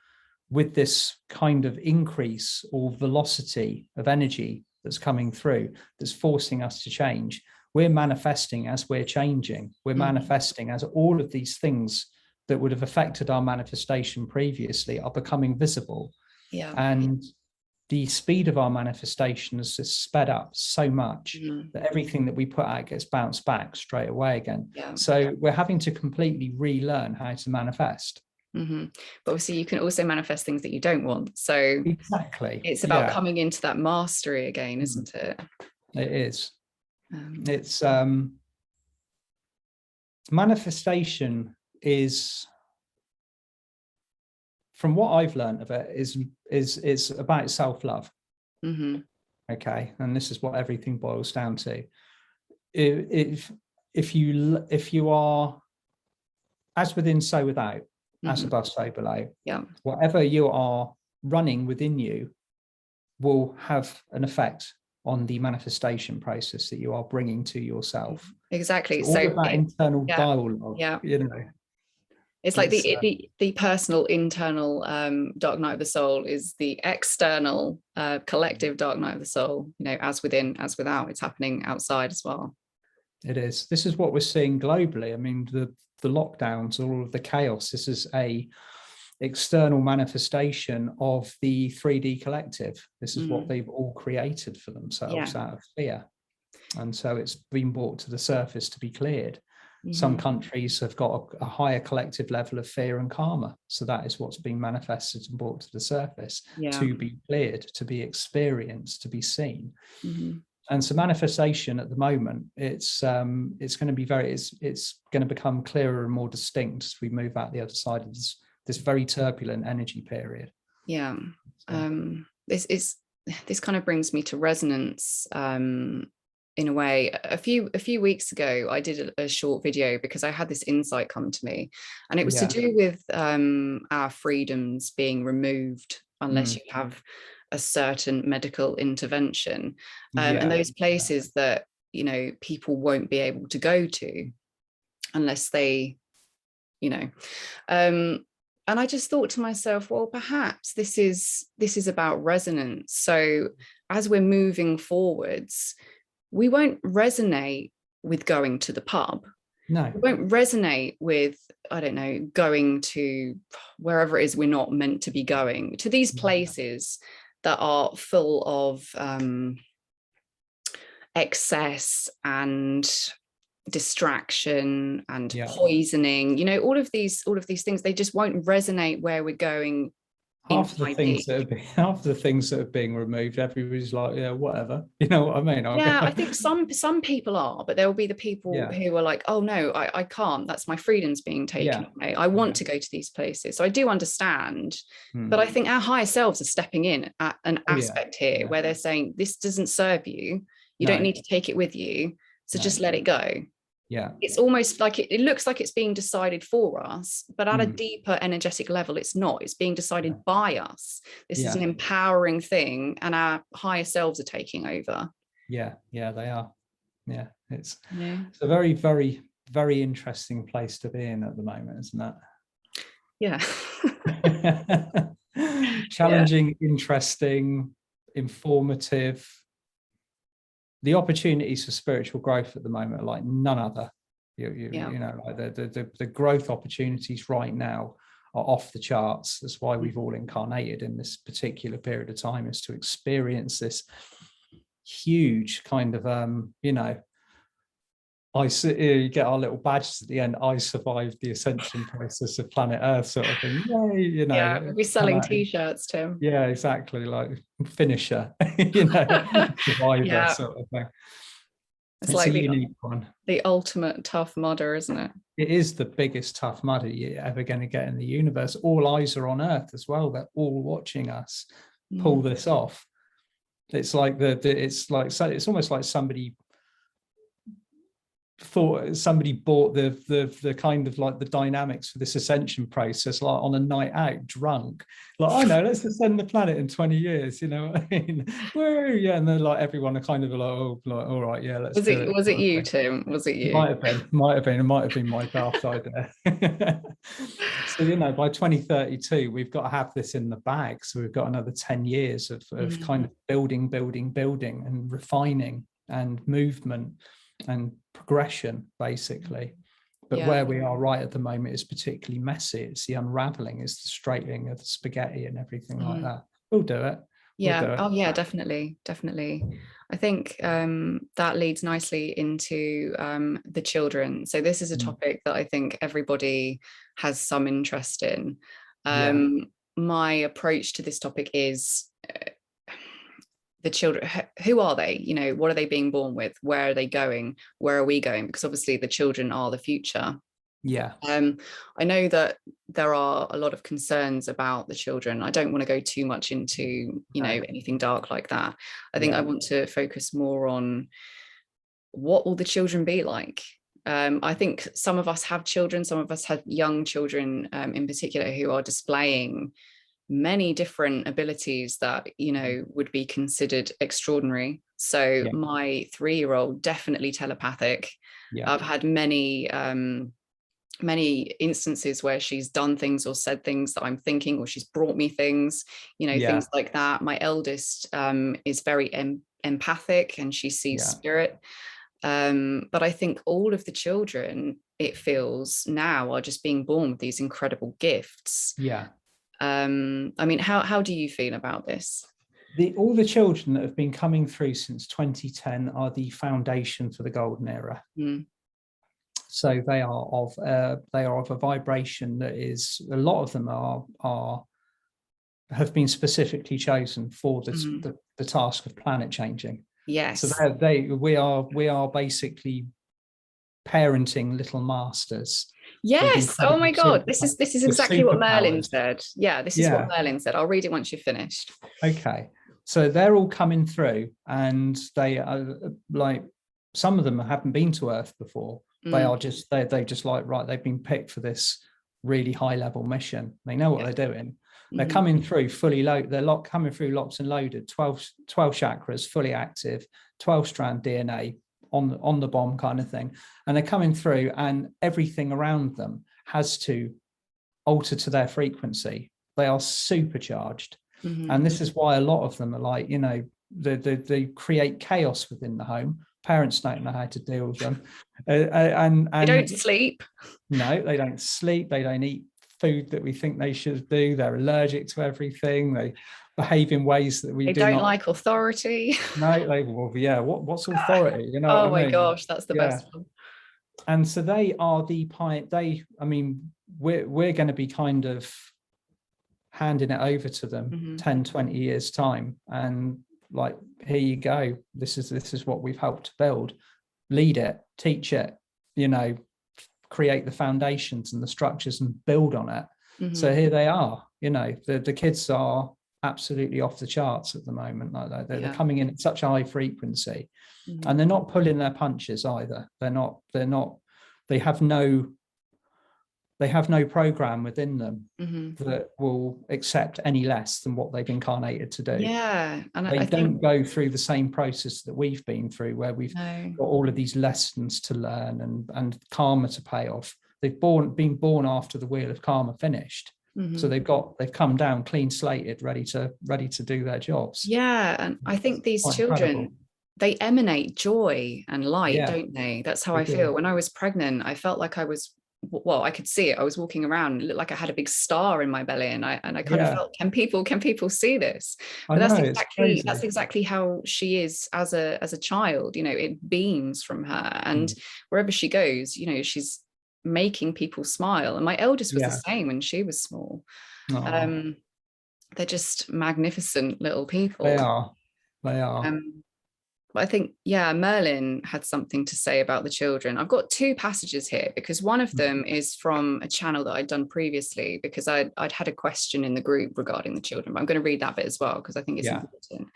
with this kind of increase or velocity of energy that's coming through, that's forcing us to change. We're manifesting as we're changing. We're manifesting as all of these things that would have affected our manifestation previously are becoming visible. Yeah. And the speed of our manifestation has just sped up so much that everything that we put out gets bounced back straight away again. Yeah. So we're having to completely relearn how to manifest. But obviously you can also manifest things that you don't want. So exactly, it's about coming into that mastery again, isn't it? It is. It's manifestation is, from what I've learned of it, is about self-love. Okay, and this is what everything boils down to. If you are as within, so without, as above, so below. Yeah. Whatever you are running within you will have an effect on the manifestation process that you are bringing to yourself. Exactly. So all of that internal dialogue. Yeah. You know, it's like the personal internal dark night of the soul is the external collective dark night of the soul. You know, as within, as without. It's happening outside as well. It is. This is what we're seeing globally. I mean, the lockdowns, all of the chaos. This is a external manifestation of the 3D collective. This is what they've all created for themselves out of fear. And so it's been brought to the surface to be cleared. Some countries have got a higher collective level of fear and karma. So that is what's been manifested and brought to the surface to be cleared, to be experienced, to be seen. And so manifestation at the moment, it's going to be it's going to become clearer and more distinct as we move out the other side of this very turbulent energy period. Yeah. This kind of brings me to resonance in a way. A few weeks ago, I did a short video because I had this insight come to me, and it was to do with our freedoms being removed unless you have a certain medical intervention, and those places that, you know, people won't be able to go to unless they, you know, and I just thought to myself, well, perhaps this is about resonance. So as we're moving forwards, we won't resonate with going to the pub. No, we won't resonate with, I don't know, going to wherever it is we're not meant to be going, to these places that are full of excess and distraction and poisoning, you know, all of these things. They just won't resonate where we're going. Half the things that are being removed, everybody's like, yeah, whatever, you know what I mean? I think some people are, but there will be the people who are like, oh no, I can't, that's my freedom's being taken away. I want to go to these places. So I do understand, but I think our higher selves are stepping in at an aspect here where they're saying, this doesn't serve you, you don't need to take it with you, so just let it go. It's almost like it looks like it's being decided for us, but at a deeper energetic level, it's not. It's being decided by us. This is an empowering thing, and our higher selves are taking over. They are. It's a very, very, very interesting place to be in at the moment, isn't it? Challenging, interesting, informative. The opportunities for spiritual growth at the moment are like none other. You know, like the growth opportunities right now are off the charts. That's why we've all incarnated in this particular period of time, is to experience this huge kind of you know, you get our little badges at the end. I survived the ascension process of planet Earth, sort of thing. Yay, you know. We'll be selling T-shirts, Tim. Yeah, exactly. Like finisher, you know, survivor sort of thing. It's like a unique one. The ultimate tough mudder, isn't it? It is the biggest tough mudder you're ever going to get in the universe. All eyes are on Earth as well. They're all watching us pull this off. It's like it's almost like somebody thought somebody bought the kind of like the dynamics for this ascension process like on a night out drunk, like, I know, let's ascend the planet in 20 years, you know what I mean? Woo, yeah. And then like everyone are kind of like, oh, like, all right, yeah, let's do it. Was it you, Tim? Was it you? It might have been my daft idea. So, you know, by 2032 we've got to have this in the bag, so we've got another 10 years of kind of building and refining and movement and progression, basically. But where we are right at the moment is particularly messy. It's the unraveling, it's the straightening of the spaghetti and everything like that. We'll do it. Yeah. We'll do it. Oh yeah, definitely. I think that leads nicely into the children. So this is a topic that I think everybody has some interest in. My approach to this topic is the children, who are they? You know, what are they being born with? Where are they going? Where are we going? Because obviously the children are the future. Yeah. I know that there are a lot of concerns about the children. I don't want to go too much into, you know, anything dark like that. I think I want to focus more on what will the children be like. I think some of us have children, some of us have young children in particular who are displaying many different abilities that, you know, would be considered extraordinary. So my 3-year-old, definitely telepathic. I've had many instances where she's done things or said things that I'm thinking, or she's brought me things, you know, things like that. My eldest is very empathic and she sees spirit. But I think all of the children, it feels now, are just being born with these incredible gifts. I mean, how do you feel about this? All the children that have been coming through since 2010 are the foundation for the golden era. So they are of a vibration that is, a lot of them have been specifically chosen for this, the task of planet changing. Yes. So we are basically parenting little masters. Yes. Oh my God. This is exactly what Merlin said. Yeah, this is what Merlin said. I'll read it once you're finished. Okay. So they're all coming through, and they are like, some of them haven't been to Earth before. They are just, they just like, right, they've been picked for this really high level mission. They know what they're doing. They're coming through fully loaded. They're coming through locked and loaded, 12 chakras, fully active, 12-strand DNA on the bomb kind of thing. And they're coming through, and everything around them has to alter to their frequency. They are supercharged. And this is why a lot of them are like, you know, they create chaos within the home. Parents don't know how to deal with them. And they don't sleep. No, they don't sleep. They don't eat food that we think they should do. They're allergic to everything. They behave in ways that we don't like authority. No, what's authority? You know what I mean? Oh my gosh, that's the best one. And so they are we're going to be kind of handing it over to them 10, 20 years time, and like, here you go, this is what we've helped to build. Lead it, teach it, you know, create the foundations and the structures and build on it. So here they are, you know, the kids are absolutely off the charts at the moment. Like that, they're coming in at such a high frequency, and they're not pulling their punches either. They have no program within them that will accept any less than what they've incarnated to do. Yeah. And they don't go through the same process that we've been through, where we've got all of these lessons to learn and karma to pay off. They've been born after the wheel of karma finished. So they've come down clean slated, ready to do their jobs. Yeah. And I think these children, they emanate joy and light, don't they? That's how I feel. When I was pregnant, I felt like I could see it. I was walking around, it looked like I had a big star in my belly, and I kind of felt, can people see this? But that's exactly how she is as a child. You know, it beams from her, and wherever she goes, you know, she's making people smile. And my eldest was the same when she was small. They're just magnificent little people. They are. But I think, Merlin had something to say about the children. I've got 2 passages here, because one of them is from a channel that I'd done previously, because I'd had a question in the group regarding the children, but I'm going to read that bit as well, because I think it's important.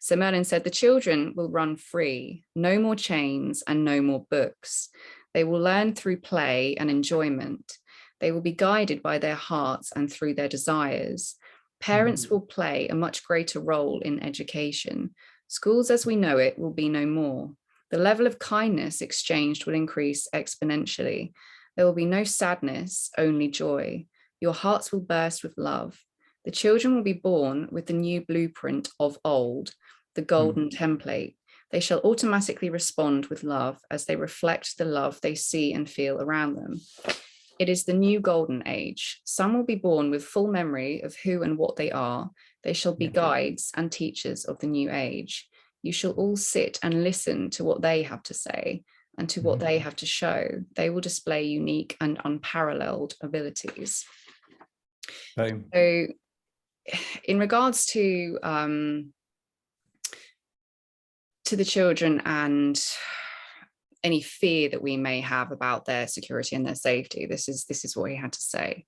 So Merlin said, the children will run free, no more chains and no more books. They will learn through play and enjoyment. They will be guided by their hearts and through their desires. Parents will play a much greater role in education. Schools as we know it will be no more. The level of kindness exchanged will increase exponentially. There will be no sadness, only joy. Your hearts will burst with love. The children will be born with the new blueprint of old, the golden template. They shall automatically respond with love as they reflect the love they see and feel around them. It is the new golden age. Some will be born with full memory of who and what they are. They shall be guides and teachers of the new age. You shall all sit and listen to what they have to say and to what they have to show. They will display unique and unparalleled abilities. Boom. So in regards to the children and any fear that we may have about their security and their safety, this is what he had to say.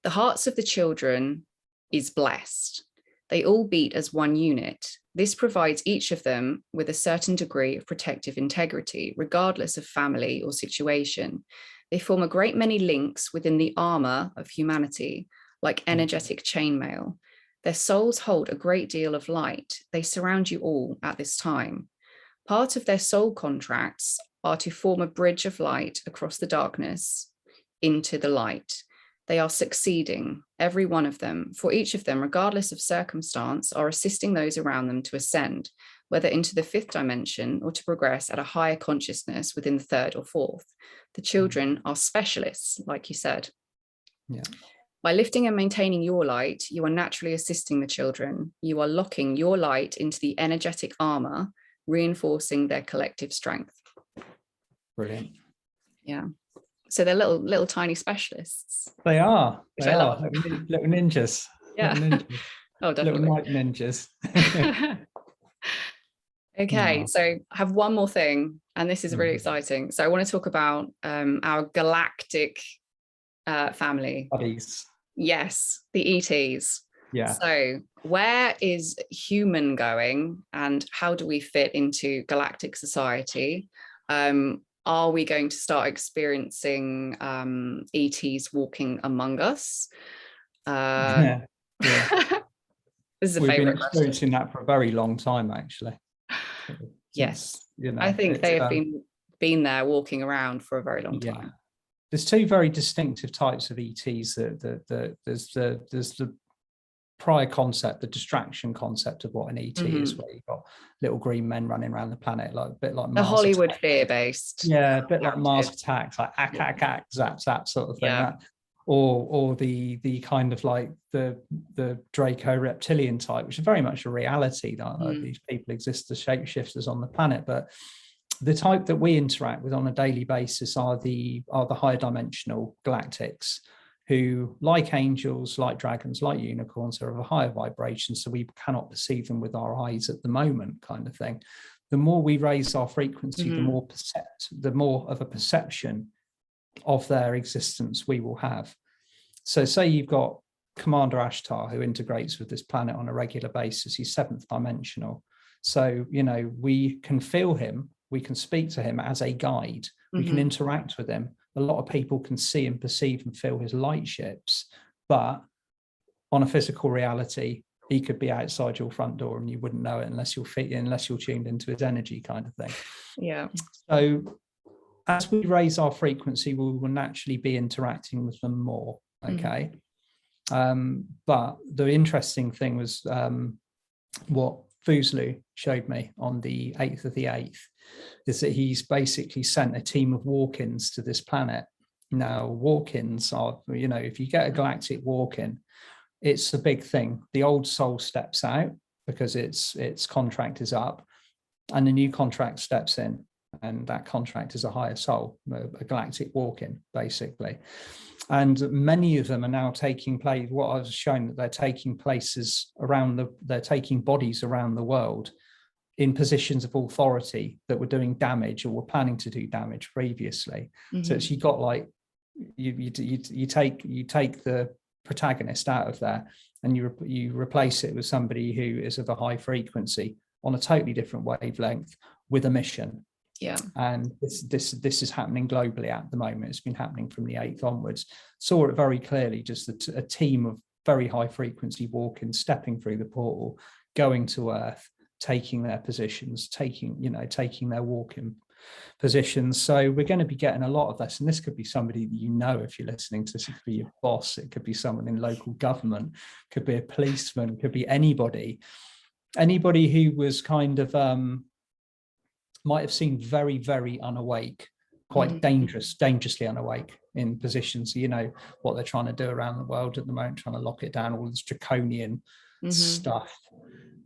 The hearts of the children is blessed. They all beat as one unit. This provides each of them with a certain degree of protective integrity, regardless of family or situation. They form a great many links within the armor of humanity, like energetic chainmail. Their souls hold a great deal of light. They surround you all at this time. Part of their soul contracts are to form a bridge of light across the darkness into the light. They are succeeding, every one of them, for each of them, regardless of circumstance, are assisting those around them to ascend, whether into the fifth dimension or to progress at a higher consciousness within the third or fourth. The children are specialists, like you said. Yeah. By lifting and maintaining your light, you are naturally assisting the children. You are locking your light into the energetic armor, reinforcing their collective strength. Brilliant. Yeah. So they're little tiny specialists. They are. Which They I are love. little ninjas. Yeah. Little ninjas. Oh, definitely. Little night ninjas. Okay, Oh. so I have one more thing, and this is really exciting. So I want to talk about our galactic family. Buddies. Yes, the ETs. Yeah. So where is human going, and how do we fit into galactic society? Are we going to start experiencing ETs walking among us? Yeah. This is a We've been favorite experiencing question. that for a very long time, actually. Yes, You know, I think they have been there walking around for a very long time. There's two very distinctive types of ETs. There's the prior concept, the distraction concept of what an ET is, where you've got little green men running around the planet, like a bit like the Mars Hollywood Attack. Fear-based. Yeah, a bit like Mars Attacks, like ack, zap, zap sort of thing. Yeah. Or the kind of like the Draco reptilian type, which is very much a reality that these people exist as shapeshifters on the planet. But the type that we interact with on a daily basis are the higher dimensional galactics, who, like angels, like dragons, like unicorns, are of a higher vibration, so we cannot perceive them with our eyes at the moment, kind of thing. The more we raise our frequency, the more of a perception of their existence we will have. So say you've got Commander Ashtar, who integrates with this planet on a regular basis. He's seventh dimensional. So, you know, we can feel him, we can speak to him as a guide, we can interact with him. A lot of people can see and perceive and feel his light ships, but on a physical reality, he could be outside your front door and you wouldn't know it unless you're tuned into his energy, kind of thing. Yeah. So as we raise our frequency, we will naturally be interacting with them more. Okay. But the interesting thing was what Fuslu showed me on the 8th of the 8th, is that he's basically sent a team of walk-ins to this planet. Now, walk-ins are, you know, if you get a galactic walk-in, it's a big thing. The old soul steps out because its contract is up, and the new contract steps in, and that contract is a higher soul, a galactic walk-in, basically. And many of them are now taking place. What I was shown, that they're taking places they're taking bodies around the world in positions of authority that were doing damage or were planning to do damage previously. So it's, you got like, you take the protagonist out of there and you replace it with somebody who is of a high frequency, on a totally different wavelength with a mission. Yeah. And this is happening globally at the moment. It's been happening from the 8th onwards. Saw it very clearly, just a team of very high frequency walk-ins stepping through the portal, going to Earth, taking their positions, taking their walk-in positions. So we're going to be getting a lot of this, and this could be somebody that you know if you're listening to this. It could be your boss, it could be someone in local government, could be a policeman, could be anybody who was kind of might have seemed very, very unawake, quite dangerously unawake in positions, what they're trying to do around the world at the moment, trying to lock it down, all this draconian stuff.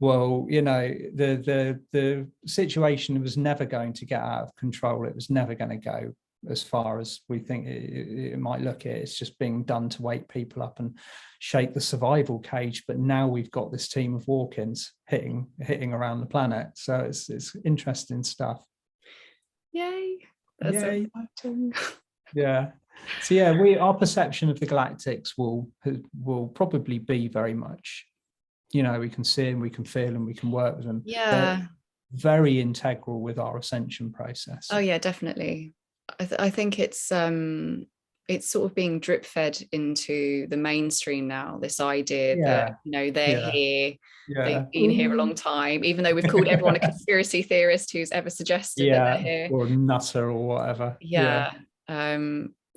Well, the situation was never going to get out of control. It was never going to go as far as we think it might look. It's just being done to wake people up and shake the survival cage. But now we've got this team of walk-ins hitting around the planet. So it's interesting stuff. Yay. That's Yay. exciting. Yeah. So our perception of the galactics will probably be very much, we can see them, we can feel them, we can work with them. Yeah. They're very integral with our ascension process. Oh yeah, definitely. I think it's sort of being drip fed into the mainstream now, this idea that they're here, they've been here a long time, even though we've called everyone a conspiracy theorist who's ever suggested that they're here, or nutter or whatever.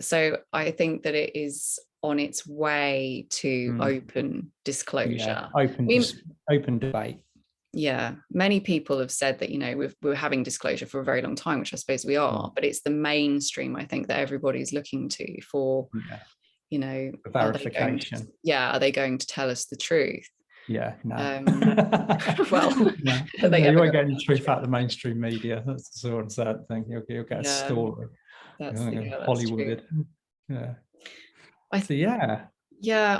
So I think that it is on its way to open disclosure, open debate. Yeah, many people have said that we're having disclosure for a very long time, which I suppose we are, but it's the mainstream, I think, that everybody's looking to for verification. Are they going to tell us the truth? Yeah, no. Well, you won't get any truth out of the mainstream media. That's the sort of sad thing. You'll get a story. That's Hollywood. Yeah. I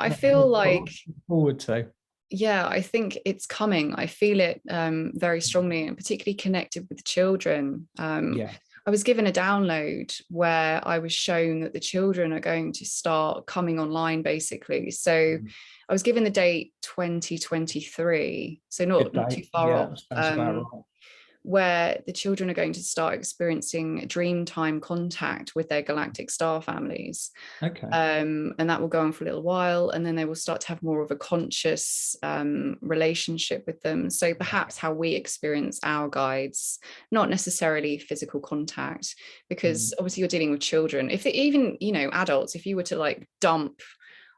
feel like forward to. Yeah, I think it's coming. I feel it very strongly, and particularly connected with children. I was given a download where I was shown that the children are going to start coming online, basically. So I was given the date 2023, so not too far off. Where the children are going to start experiencing dreamtime contact with their galactic star families. Okay. And that will go on for a little while, and then they will start to have more of a conscious relationship with them. So perhaps how we experience our guides, not necessarily physical contact, because obviously you're dealing with children. If even, adults, if you were to dump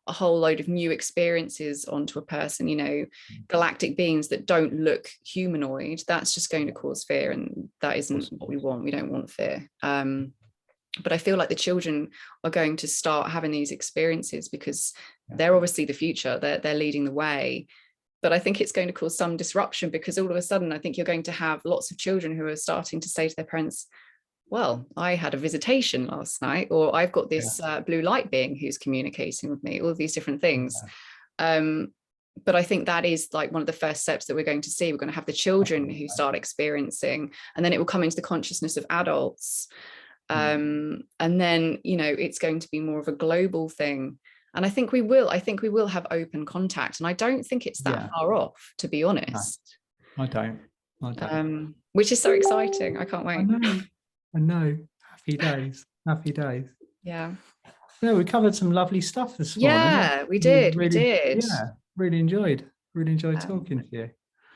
a whole load of new experiences onto a person, galactic beings that don't look humanoid, that's just going to cause fear, and that isn't what we want. We don't want fear. But I feel like the children are going to start having these experiences because they're obviously the future, they're leading the way. But I think it's going to cause some disruption, because all of a sudden I think you're going to have lots of children who are starting to say to their parents, well, I had a visitation last night, or I've got this blue light being who's communicating with me, all of these different things. But I think that is one of the first steps that we're going to see. We're going to have the children who start experiencing, and then it will come into the consciousness of adults. And then, it's going to be more of a global thing. And I think we will have open contact. And I don't think it's that far off, to be honest. No, I don't. Which is so exciting. I can't wait. I know. Happy days. Yeah. Yeah, we covered some lovely stuff this morning. Yeah, we did. Yeah, really enjoyed talking to you.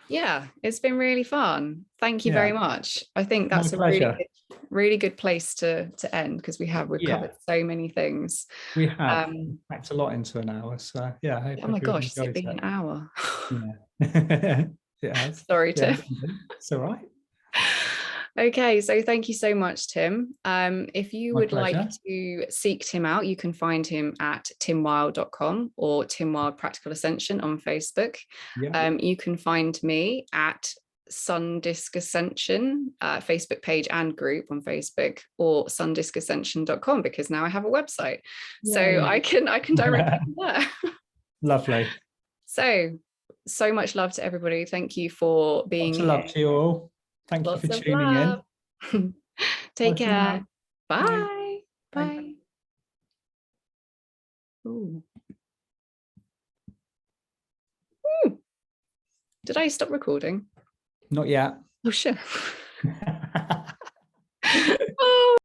Yeah, it's been really fun. Thank you very much. I think that's a really good place to end, because we've covered so many things. We have packed a lot into an hour. So oh my gosh, it's been an hour. Yeah. Sorry, Tim. It's all right. Okay, so thank you so much, Tim. If you would like to seek Tim out, you can find him at timwild.com or Tim Wild Practical Ascension on Facebook. You can find me at Sundisc Ascension Facebook page and group on Facebook, or sundiscascension.com, because now I have a website. So I can direct you there. Lovely. So much love to everybody. Thank you for being here. Love to you all. Thank you for tuning in. Take care. Bye. Bye. Ooh. Ooh. Did I stop recording? No. Not yet. Oh, sure.